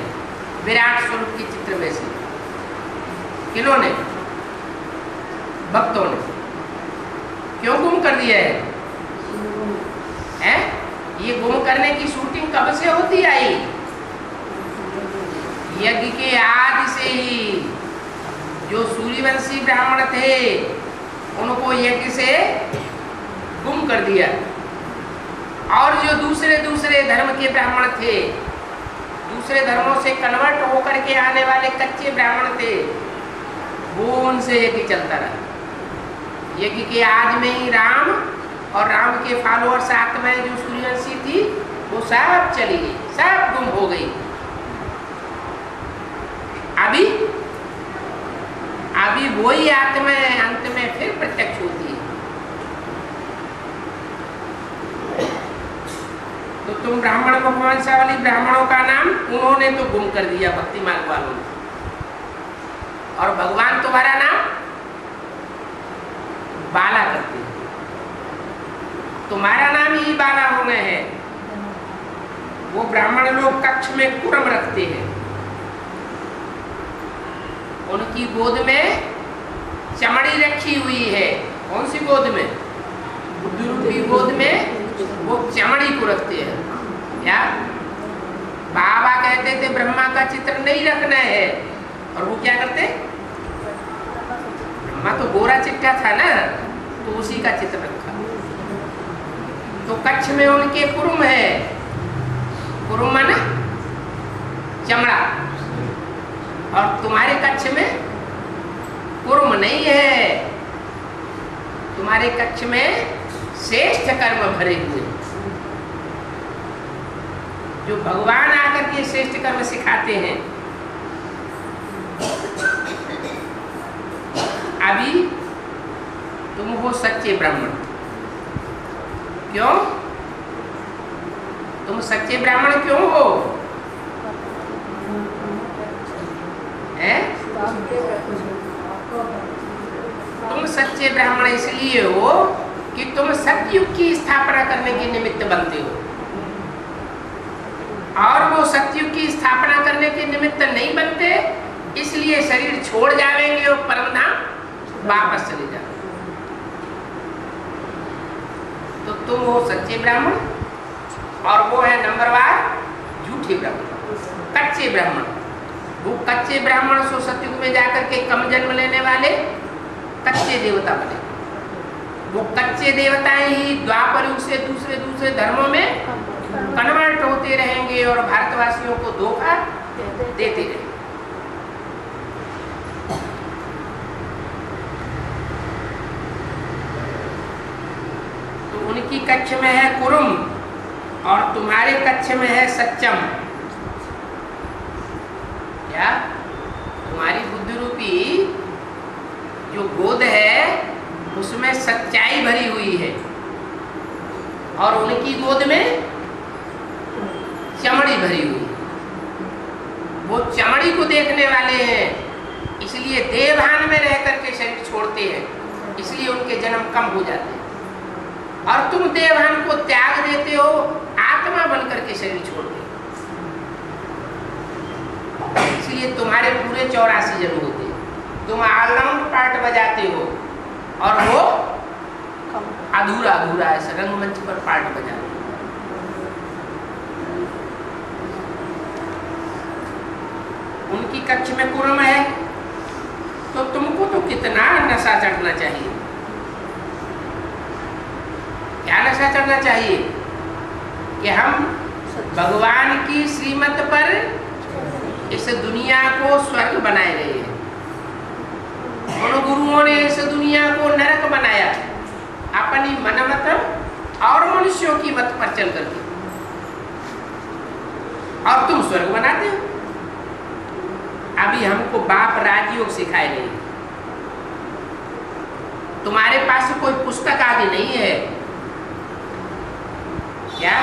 विराट स्वरूप के चित्र में से। किन्होंने? भक्तों ने। क्यों गुम कर दिया है? ये गुम करने की शूटिंग कब से होती आई? यज्ञ के आदि से ही जो सूर्यवंशी ब्राह्मण थे उनको यज्ञ से गुम कर दिया, और जो दूसरे दूसरे धर्म के ब्राह्मण थे, दूसरे धर्मों से कन्वर्ट होकर के आने वाले कच्चे ब्राह्मण थे, वो उनसे यज्ञ चलता रहा। यज्ञ के आदि में ही राम और राम के फॉलोअर्स आत्माएं जो सूर्यवंशी थी वो सब चली गई, सब गुम हो गई। अभी वही आत्माएं अंत में फिर प्रत्यक्ष होती है। तो तुम ब्राह्मण वंशावली ब्राह्मणों का नाम उन्होंने तो गुम कर दिया भक्ति मार्ग वालों ने, और भगवान तुम्हारा नाम बाला करते हैं। तुम्हारा नाम ही बाला होना है। वो ब्राह्मण लोग कक्ष में कुरम रखते हैं, उनकी गोद में चमड़ी रखी हुई है। कौन सी गोद में? बुद्धि रूपी गोद में वो चमड़ी को रखते हैं। क्या बाबा कहते थे ब्रह्मा का चित्र नहीं रखना है, और वो क्या करते? ब्रह्मा तो गोरा चिट्टा था ना, तो उसी का चित्र रखा। तो कच्छ में उनके कुरुम है। कुरुम माना चमड़ा, और तुम्हारे कच्छ में कुर्म नहीं है। तुम्हारे कच्छ में श्रेष्ठ कर्म भरे हुए, जो भगवान आकर के श्रेष्ठ कर्म सिखाते हैं। अभी तुम हो सच्चे ब्राह्मण। क्यों? तुम सच्चे ब्राह्मण क्यों हो? तुम सच्चे ब्राह्मण इसलिए हो कि तुम सतयुग की स्थापना करने के निमित्त बनते हो, और वो वो सतयुग की स्थापना करने के निमित्त नहीं बनते, इसलिए शरीर छोड़ जाएंगे और परम धाम वापस चले जाएंगे। तो तुम हो सच्चे ब्राह्मण और वो है नंबरवार झूठे ब्राह्मण, कच्चे ब्राह्मण। वो कच्चे ब्राह्मण सो सतयुग में जाकर के कम जन्म लेने वाले कच्चे देवता बने। वो कच्चे देवताएं ही द्वापर युग से दूसरे दूसरे धर्मों में कन्वर्ट होते रहेंगे और भारतवासियों को धोखा देते रहेंगे। तो उनकी कक्ष में है कुरुम और तुम्हारे कक्ष में है सच्चम। क्या तुम्हारी बुद्धि रूपी जो गोद है उसमें सच्चाई भरी हुई है और उनकी गोद में चमड़ी भरी हुई है। वो चमड़ी को देखने वाले हैं, इसलिए देवभान में रह करके शरीर छोड़ते हैं, इसलिए उनके जन्म कम हो जाते हैं। और तुम देवभान को त्याग देते हो, आत्मा बन करके शरीर छोड़ते हो, इसलिए तुम्हारे पूरे 84 जन्म होते हैं। तुम ऑलराउंड पार्ट बजाते हो और वो अधूरा अधूरा ऐसा रंगमंच पर पार्ट बजाते हो। उनकी कक्ष में कुर्म है, तो तुमको तो कितना नशा चढ़ना चाहिए। क्या नशा चढ़ना चाहिए कि हम भगवान की श्रीमत पर इस दुनिया को स्वर्ग बनाए रहे हैं। उन गुरुओं ने इस दुनिया को नरक बनाया अपनी मनमत और मनुष्यों की मत पर चल करके, और तुम स्वर्ग बनाते हो। अभी हमको बाप राजयोग सिखाए नहीं। तुम्हारे पास कोई पुस्तक आदि नहीं है क्या?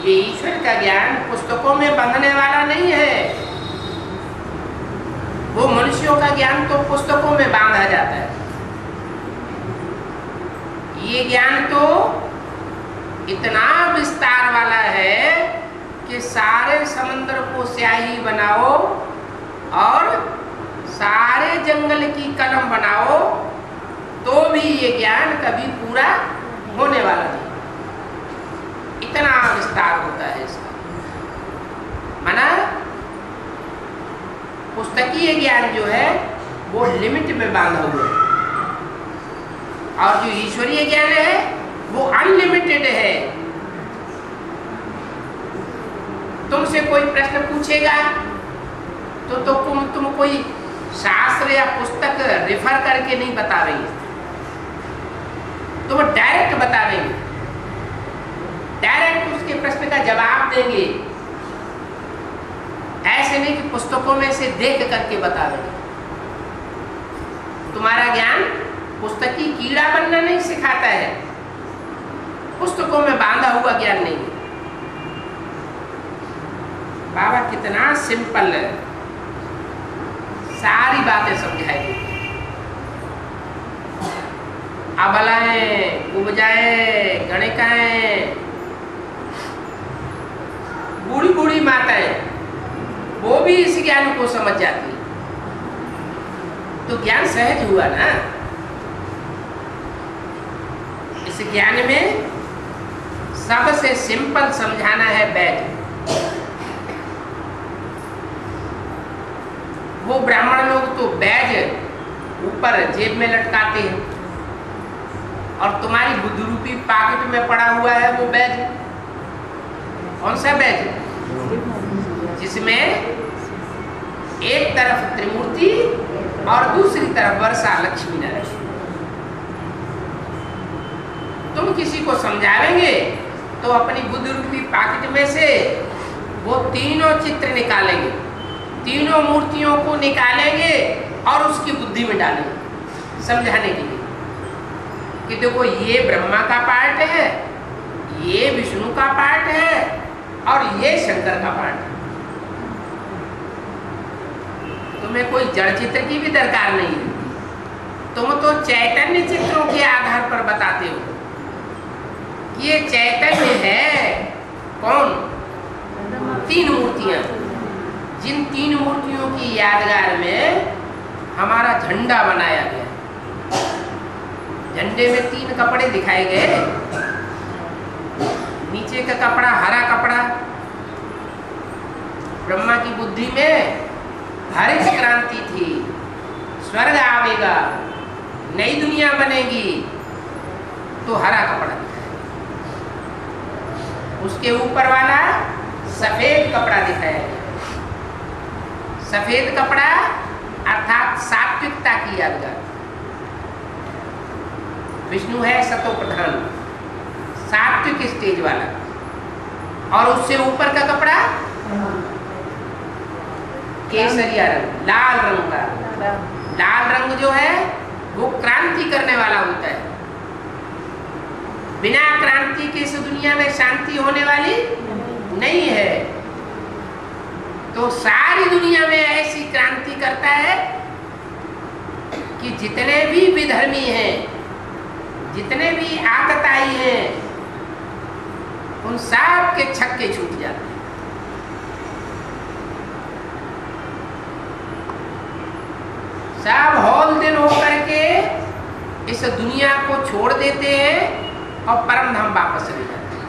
ये ईश्वर का ज्ञान पुस्तकों में बंधने वाला नहीं है। वो मनुष्यों का ज्ञान तो पुस्तकों में बांधा जाता है। ये ज्ञान तो इतना विस्तार वाला है कि सारे समंदर को स्याही बनाओ और सारे जंगल की कलम बनाओ तो भी ये ज्ञान कभी पूरा होने वाला नहीं। इतना विस्तार होता है इसका। माना पुस्तकीय ज्ञान जो है वो लिमिट में बांधा हुआ है, और जो ईश्वरीय ज्ञान है वो अनलिमिटेड है। तुमसे कोई प्रश्न पूछेगा तो तुम कोई शास्त्र या पुस्तक रेफर करके नहीं बता रही, तुम डायरेक्ट बता देंगे, डायरेक्ट उसके प्रश्न का जवाब देंगे। ऐसे नहीं कि पुस्तकों में से देख करके बता देंगे। तुम्हारा ज्ञान पुस्तकी कीड़ा बनना नहीं सिखाता है, पुस्तकों में बांधा हुआ ज्ञान नहीं। बाबा कितना सिंपल है, सारी बातें समझाएगी। अबलाएं, उपजाएं, गणिकाएं, बूढ़ी बूढ़ी माताएं, वो भी इस ज्ञान को समझ जाती है। तो ज्ञान सहज हुआ ना। इस ज्ञान में सबसे सिंपल समझाना है वैद्य। वो ब्राह्मण लोग तो बैज ऊपर जेब में लटकाते हैं, और तुम्हारी बुद्धि रूपी पॉकेट में पड़ा हुआ है वो बैज। कौन सा बैज? जिसमें एक तरफ त्रिमूर्ति और दूसरी तरफ वर्षा लक्ष्मी नारायण। तुम किसी को समझावेंगे तो अपनी बुद्धि रूपी पॉकेट में से वो तीनों चित्र निकालेंगे, तीनों मूर्तियों को निकालेंगे और उसकी बुद्धि में डालेंगे समझाने के लिए कि देखो ये ब्रह्मा का पार्ट है, ये विष्णु का पार्ट है और ये शंकर का पार्ट है। तुम्हें कोई जड़ चित्र की भी दरकार नहीं है, तुम तो चैतन्य चित्रों के आधार पर बताते हो कि ये चैतन्य है। कौन? तीन मूर्तियां, जिन तीन मूर्तियों की यादगार में हमारा झंडा बनाया गया। झंडे में तीन कपड़े दिखाए गए। नीचे का कपड़ा हरा कपड़ा, ब्रह्मा की बुद्धि में हरित क्रांति थी, स्वर्ग आवेगा, नई दुनिया बनेगी, तो हरा कपड़ा दिखाया। उसके ऊपर वाला सफेद कपड़ा दिखाया गया। सफेद कपड़ा अर्थात सात्विकता की यादगार। विष्णु है सतो प्रधान, सात्विक स्टेज वाला, और उससे ऊपर का कपड़ा केसरिया रंग, लाल रंग का। लाल रंग जो है वो क्रांति करने वाला होता है। बिना क्रांति के इस दुनिया में शांति होने वाली नहीं है। तो सारी दुनिया में ऐसी क्रांति करता है कि जितने भी विधर्मी हैं, जितने भी आतताई हैं, उन सब के छक्के छूट जाते हैं। सब हौल दिल होकर के इस दुनिया को छोड़ देते हैं और परम धाम वापस चले जाते हैं,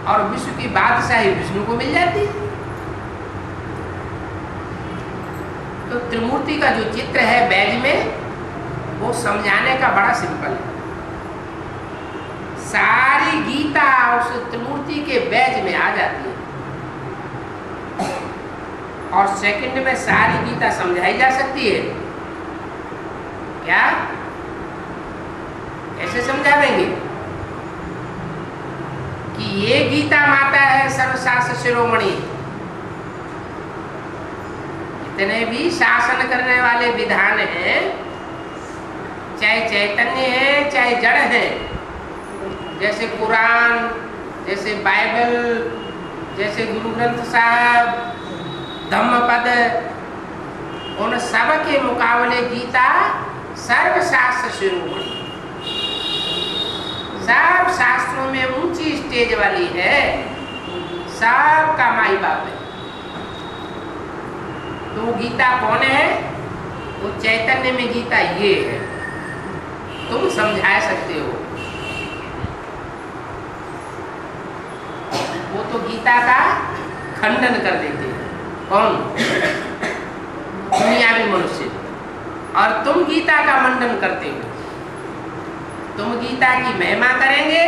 और विश्व की बादशाही विष्णु को मिल जाती है। तो त्रिमूर्ति का जो चित्र है बैज में, वो समझाने का बड़ा सिंपल है। सारी गीता उस त्रिमूर्ति के बैज में आ जाती है, और सेकंड में सारी गीता समझाई जा सकती है। क्या कैसे समझावेंगे कि ये गीता माता है सर्वशास्त्र शिरोमणि। जितने भी शासन करने वाले विधान हैं, चाहे चैतन्य है चाहे जड़ है, जैसे कुरान, जैसे बाइबल, जैसे गुरु ग्रंथ साहब, धम्मपद, उन सब के मुकाबले गीता सर्वशास्त्र शिरोमणि, सब शास्त्रों में ऊंची स्टेज वाली है, सब का माई बाप है। तो वो गीता कौन है? वो चैतन्य में गीता ये है। तुम समझा सकते हो। वो तो गीता का खंडन कर देते हैं। कौन? दुनियावी मनुष्य। और तुम गीता का मंडन करते हो। तुम गीता की महिमा करेंगे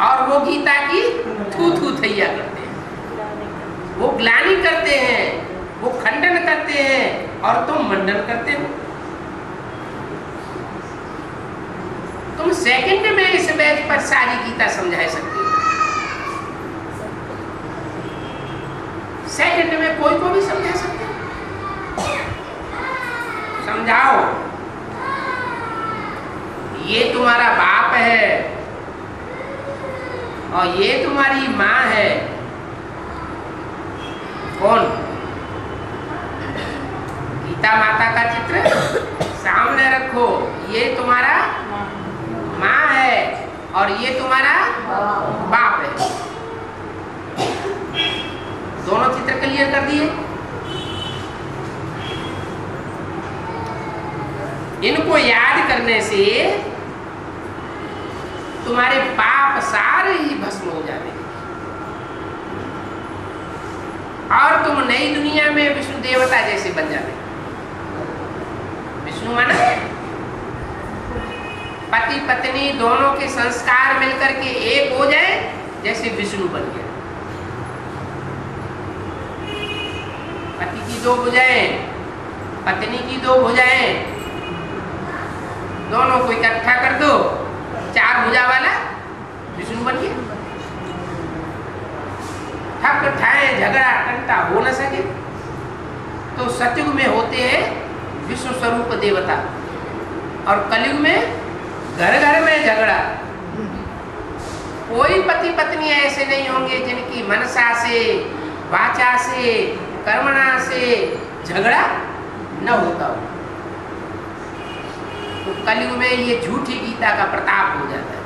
और वो गीता की थू थू थैया करते हैं। वो ग्लानि करते हैं, वो खंडन करते हैं, और तुम मंडन करते हो। तुम सेकंड में इस बैच पर सारी गीता समझा सकते हो। सेकंड में कोई को भी समझा सकते हो। समझाओ, ये तुम्हारा बाप है और ये तुम्हारी माँ है। कौन? गीता माता का चित्र सामने रखो। ये तुम्हारा माँ है और ये तुम्हारा बाप है। दोनों चित्र क्लियर कर दिए। इनको याद करने से तुम्हारे पाप सारे ही भस्म हो जाएंगे और तुम नई दुनिया में विष्णु देवता जैसे बन जाते। विष्णु माना पति पत्नी दोनों के संस्कार मिलकर के एक हो जाए, जैसे विष्णु बन गया। पति की दो भुजाएं, पत्नी की दो भुजाएं, दोनों को इकट्ठा कर दो, चार भुजा वाला विष्णु बन गया। ठक ठाए झगड़ा टंटा हो न सके। तो सतयुग में होते हैं विष्णु स्वरूप देवता, और कलयुग में घर घर में झगड़ा। कोई पति पत्नी ऐसे नहीं होंगे जिनकी मनसा से, वाचा से, कर्मणा से झगड़ा न होता हो। तो कलयुग में ये झूठी गीता का प्रताप हो जाता है।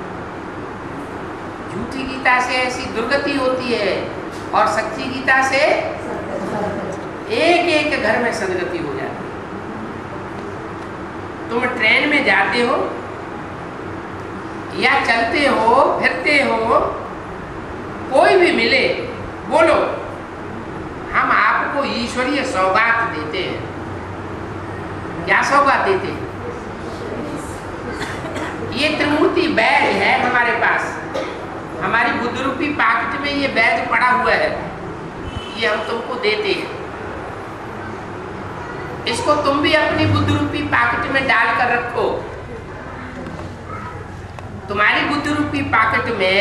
झूठी झूठी गीता से ऐसी दुर्गति होती है और सच्ची गीता से एक एक घर में सदगति हो जाती है। तुम ट्रेन में जाते हो या चलते हो फिरते हो, कोई भी मिले, बोलो हम आपको ईश्वरीय सौगात देते हैं। क्या सौगात देते हैं? ये त्रिमूर्ति बैग है हमारे पास, हमारी बुद्ध रूपी पॉकेट में ये बैग पड़ा हुआ है, ये हम तुमको देते हैं। इसको तुम भी अपनी बुद्ध रूपी पॉकेट में डाल कर रखो। तुम्हारी बुद्ध रूपी पॉकेट में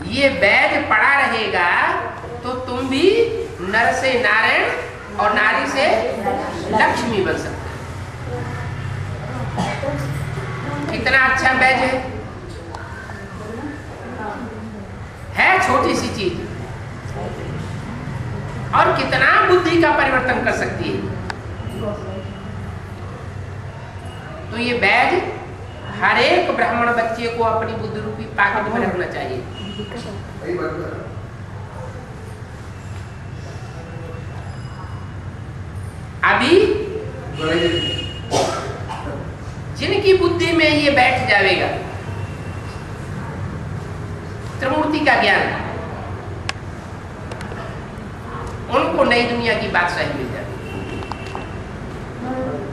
ये बैग पड़ा रहेगा तो तुम भी नर से नारायण और नारी से लक्ष्मी बन सकते। कितना अच्छा बैग है छोटी सी चीज और कितना बुद्धि का परिवर्तन कर सकती है। तो ये बैग हर एक ब्राह्मण बच्चे को अपनी बुद्धि रूपी पॉकेट में रखना चाहिए। अभी जिनकी बुद्धि में ये बैठ जाएगा त्रिमूर्ति का ज्ञान, उनको नई दुनिया की बादशाही मिल जाती।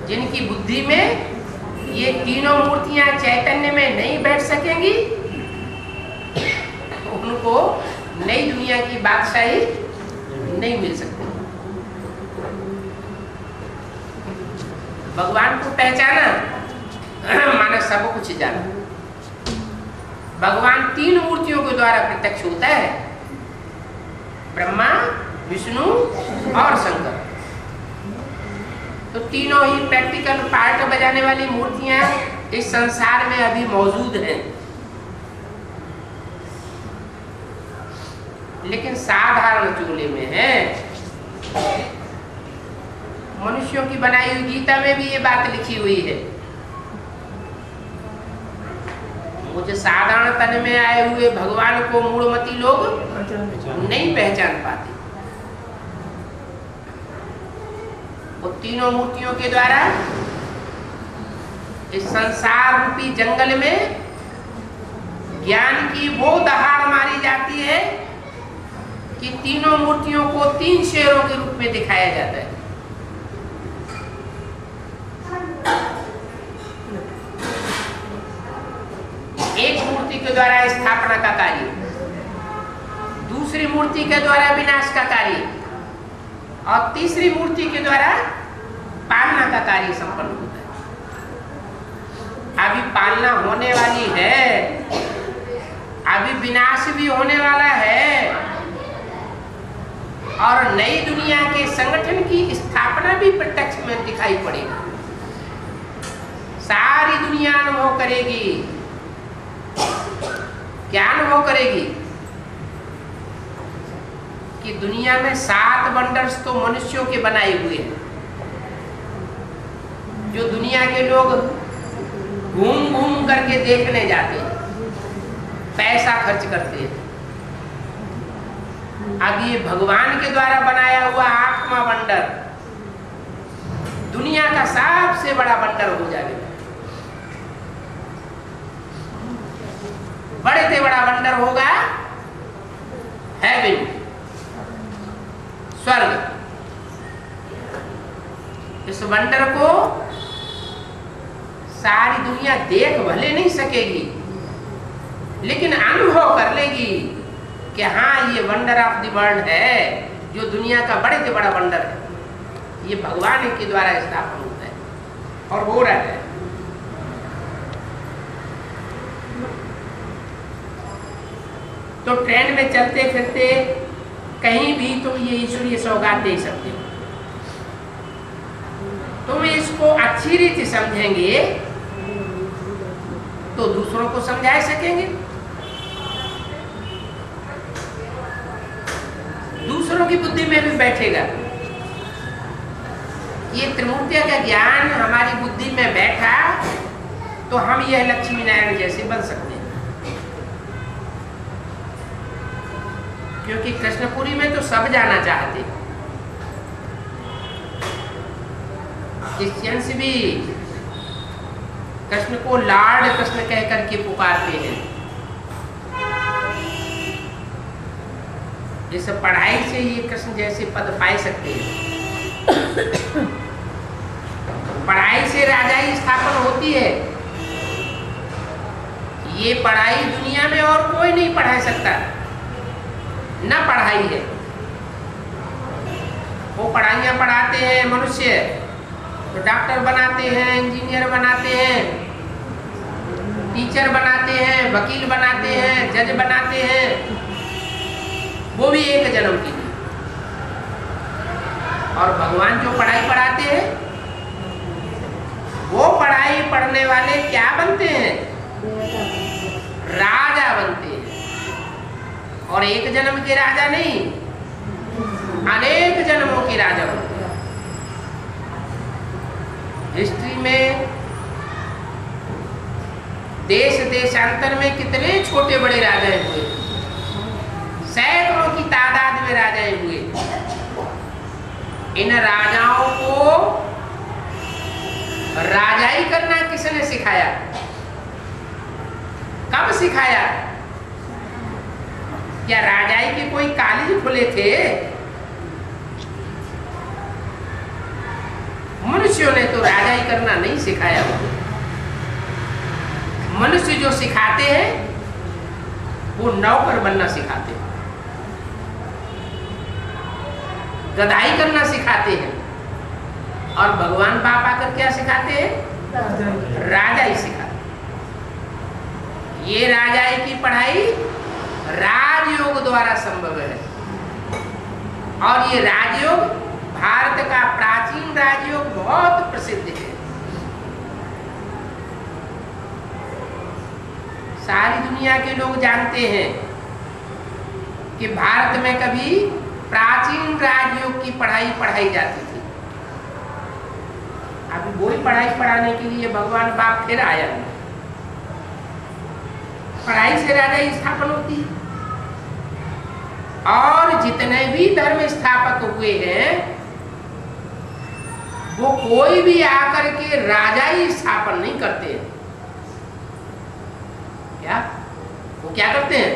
जिनकी बुद्धि में ये तीनों मूर्तियां चैतन्य में नहीं बैठ सकेंगी, तो उनको नई दुनिया की बादशाही नहीं मिल सकती। भगवान को पहचाना माने सब कुछ जाना। भगवान तीन मूर्तियों के द्वारा प्रत्यक्ष होता है, ब्रह्मा, विष्णु और शंकर। तो तीनों ही प्रैक्टिकल पार्ट बजाने वाली मूर्तियां इस संसार में अभी मौजूद हैं, लेकिन साधारण चोले में है। मनुष्यों की बनाई हुई गीता में भी ये बात लिखी हुई है। मुझे साधारण तन में आए हुए भगवान को मूढ़मती लोग नहीं पहचान पाते। वो तीनों मूर्तियों के द्वारा इस संसार रूपी जंगल में ज्ञान की वो दहाड़ मारी जाती है कि तीनों मूर्तियों को तीन शेरों के रूप में दिखाया जाता है। एक मूर्ति के द्वारा स्थापना का कार्य, दूसरी मूर्ति के द्वारा विनाश का कार्य और तीसरी मूर्ति के द्वारा पालना का कार्य संपन्न होता है। अभी पालना होने वाली है, अभी विनाश भी होने वाला है और नई दुनिया के संगठन की स्थापना भी प्रत्यक्ष में दिखाई पड़ेगी। सारी दुनिया अनुभव करेगी। क्या अनुभव करेगी? कि दुनिया में 7 वंडर्स तो मनुष्यों के बनाए हुए हैं, जो दुनिया के लोग घूम घूम करके देखने जाते हैं, पैसा खर्च करते हैं। अब ये भगवान के द्वारा बनाया हुआ 8वां वंडर दुनिया का सबसे बड़ा वंडर हो जाएगा। बड़े से बड़ा वंडर होगा हेवन, स्वर्ग। इस वंडर को सारी दुनिया देख भले नहीं सकेगी, लेकिन अनुभव कर लेगी कि हाँ ये वंडर ऑफ द वर्ल्ड है, जो दुनिया का बड़े से बड़ा वंडर है। ये भगवान के द्वारा स्थापन होता है और हो रहा है। तो ट्रेन में चलते फिरते कहीं भी तुम ये ईश्वरीय सौगात दे सकते हो। तुम इसको अच्छी रीति समझेंगे तो दूसरों को समझा सकेंगे, दूसरों की बुद्धि में भी बैठेगा। ये त्रिमूर्तियों का ज्ञान हमारी बुद्धि में बैठा तो हम यह लक्ष्मी नारायण जैसे बन सकते हैं। क्योंकि कृष्णपुरी में तो सब जाना चाहते, क्रिश्चियंस भी कृष्ण को लॉर्ड कृष्ण कह करके पुकारते हैं। इस पढ़ाई से ये कृष्ण जैसे पद पाए सकते हैं। पढ़ाई से राजाई स्थापन होती है। ये पढ़ाई दुनिया में और कोई नहीं पढ़ा सकता, न पढ़ाई है। वो पढ़ाइयाँ पढ़ाते हैं मनुष्य, तो डॉक्टर बनाते हैं, इंजीनियर बनाते हैं, टीचर बनाते हैं, वकील बनाते हैं, जज बनाते हैं, वो भी एक जन्म के लिए। और भगवान जो पढ़ाई पढ़ाते हैं, वो पढ़ाई पढ़ने वाले क्या बनते हैं? राजा बनते हैं। और एक जन्म के राजा नहीं, अनेक जन्मों के राजा बनते हैं। हिस्ट्री में देश देशांतर में कितने छोटे बड़े राजा हुए, सैकड़ों की तादाद में राजाएं हुए। इन राजाओं को राजाई करना किसने सिखाया? कब सिखाया? क्या राजाई के कोई कॉलेज खुले थे? मनुष्यों ने तो राजाई करना नहीं सिखाया। मनुष्य जो सिखाते हैं वो नौकर बनना सिखाते हैं, गधाई करना सिखाते हैं। और भगवान बाप आकर क्या सिखाते हैं? राजाई सिखाते। ये राजाई की पढ़ाई राजयोग द्वारा संभव है। और ये राजयोग भारत का प्राचीन राजयोग बहुत प्रसिद्ध है। सारी दुनिया के लोग जानते हैं कि भारत में कभी प्राचीन राजयोग की पढ़ाई पढ़ाई जाती थी। अभी वही पढ़ाई पढ़ाने के लिए भगवान बाप फिर आया। पढ़ाई से राजा स्थापन होती है। और जितने भी धर्म स्थापक हुए हैं, वो कोई भी आकर के राजा ही स्थापन नहीं करते हैं। क्या वो क्या करते हैं?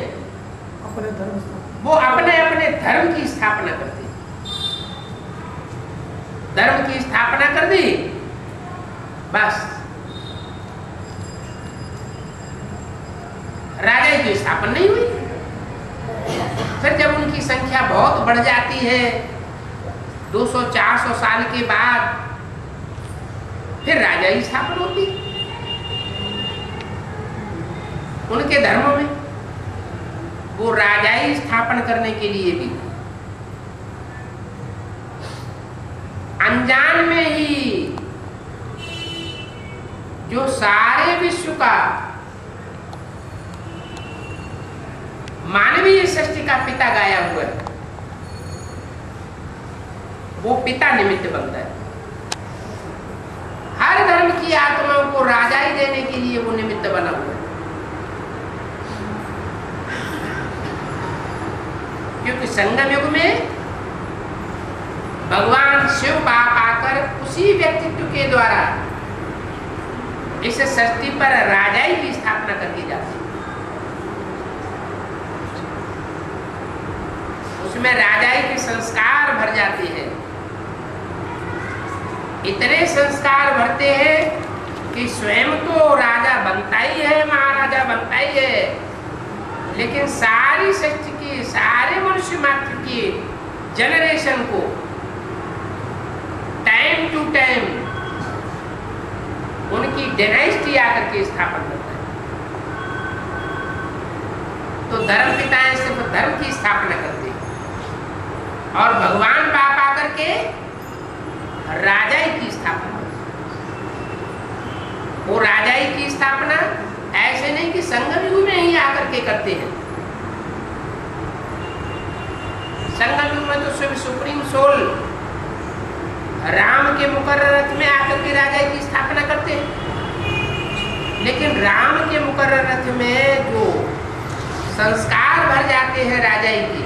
अपने धर्म, वो अपने अपने धर्म की स्थापना करते हैं। धर्म की स्थापना कर दी, बस राजा की स्थापना नहीं हुई। फिर जब उनकी संख्या बहुत बढ़ जाती है, 200-400 साल के बाद फिर राजा की स्थापना होती है उनके धर्मों में। वो राजाई स्थापन करने के लिए भी अनजान में ही जो सारे विश्व का मानवीय सृष्टि का पिता गाया हुआ है, वो पिता निमित्त बनता है। हर धर्म की आत्माओं को राजाई देने के लिए वो निमित्त बना हुआ है। क्योंकि संगम युग में भगवान शिव बाप आकर उसी व्यक्तित्व के द्वारा इस सृष्टि पर राजाई की स्थापना करके जाते हैं। उसमें राजाई के संस्कार भर जाते हैं। इतने संस्कार भरते हैं कि स्वयं तो राजा बनता ही है, महाराजा बनता ही है, लेकिन सारी सृष्टि की, सारे मनुष्य मात्र की जनरेशन को टाइम टू टाइम उनकी डायनेस्टी आकर के स्थापन करता है। तो धर्म पिताएं सिर्फ धर्म की स्थापना करते हैं और भगवान बाप आकर के राजाई की स्थापना। वो राजाई की स्थापना ऐसे नहीं कि संगम युग में ही आकर के करते हैं। संगम युग में तो शिव सुप्रीम सोल राम के मुकर्रर रथ में आकर के राजाई की स्थापना करते हैं। लेकिन राम के मुकर्रर रथ में जो संस्कार भर जाते हैं राजाई के,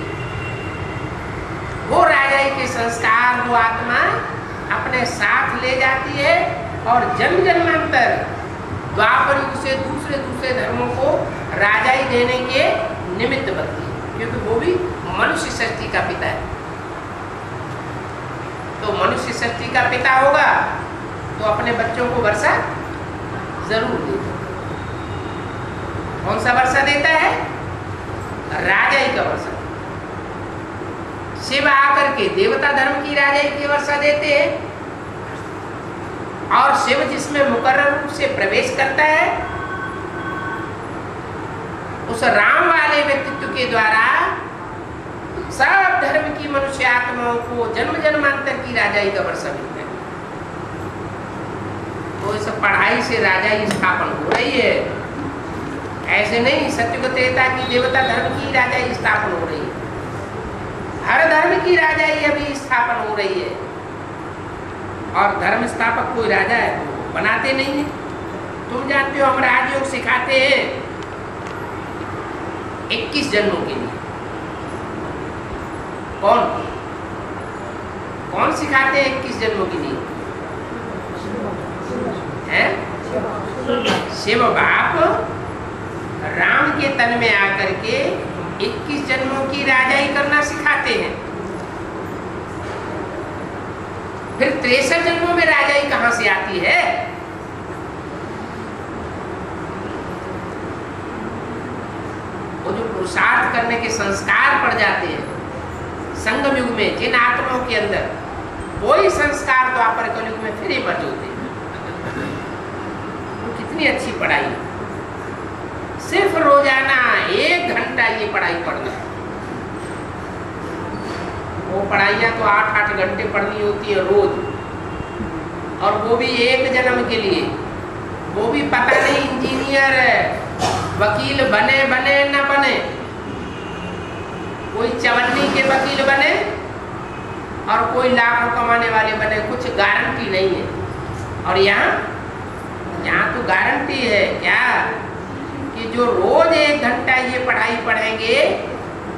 राजाई के संस्कार वो आत्मा अपने साथ ले जाती है और जन्म जन्मांतर द्वापर युग से दूसरे दूसरे धर्मों को राजाई देने के निमित्त बनती है, क्योंकि वो भी मनुष्य सृष्टि का पिता है। तो मनुष्य सृष्टि का पिता होगा तो अपने बच्चों को वर्षा जरूर देता। कौन सा वर्षा देता है? राजाई का वर्षा। शिव आकर के देवता धर्म की राजाई की वर्षा देते हैं, और शिव जिसमें मुकर्रर रूप से प्रवेश करता है उस राम वाले व्यक्तित्व के द्वारा सब धर्म की मनुष्य आत्माओं को जन्म जन्मांतर की राजाई का वर्षा मिलता है। तो इस पढ़ाई से राजाई स्थापन हो रही है, ऐसे नहीं सत्युग त्रेता की देवता धर्म की राजाई स्थापन हो रही है। हर धर्म की राजाई अभी स्थापन हो रही है, और धर्म स्थापक कोई राजा है तो बनाते नहीं है। तुम जानते हो हम राजयोग सिखाते हैं 21 जन्मों के लिए। कौन कौन सिखाते हैं 21 जन्मों के लिए? हैं? शिव बाप राम के तन में आकर के 21 जन्मों की राजाई करना सिखाते हैं। फिर 63 जन्मों में राजाई कहां से आती है? वो जो पुरुषार्थ करने के संस्कार पड़ जाते हैं संगम युग में, जिन आत्माओं के अंदर वही संस्कार द्वापर कलयुग में फिर इमर्ज होते हैं। वो कितनी अच्छी पढ़ाई है। सिर्फ रोजाना 1 घंटा ये पढ़ाई पढ़ना है। वो पढ़ाइयाँ तो 8-8 घंटे पढ़नी होती है रोज, और वो भी एक जन्म के लिए। वो भी पता नहीं इंजीनियर वकील बने न बने, कोई चवन्नी के वकील बने और कोई लाखों कमाने वाले बने, कुछ गारंटी नहीं है। और यहाँ तो गारंटी है क्या कि जो रोज 1 घंटा ये पढ़ाई पढ़ेंगे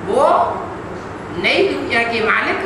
वो नई दुनिया के मालिक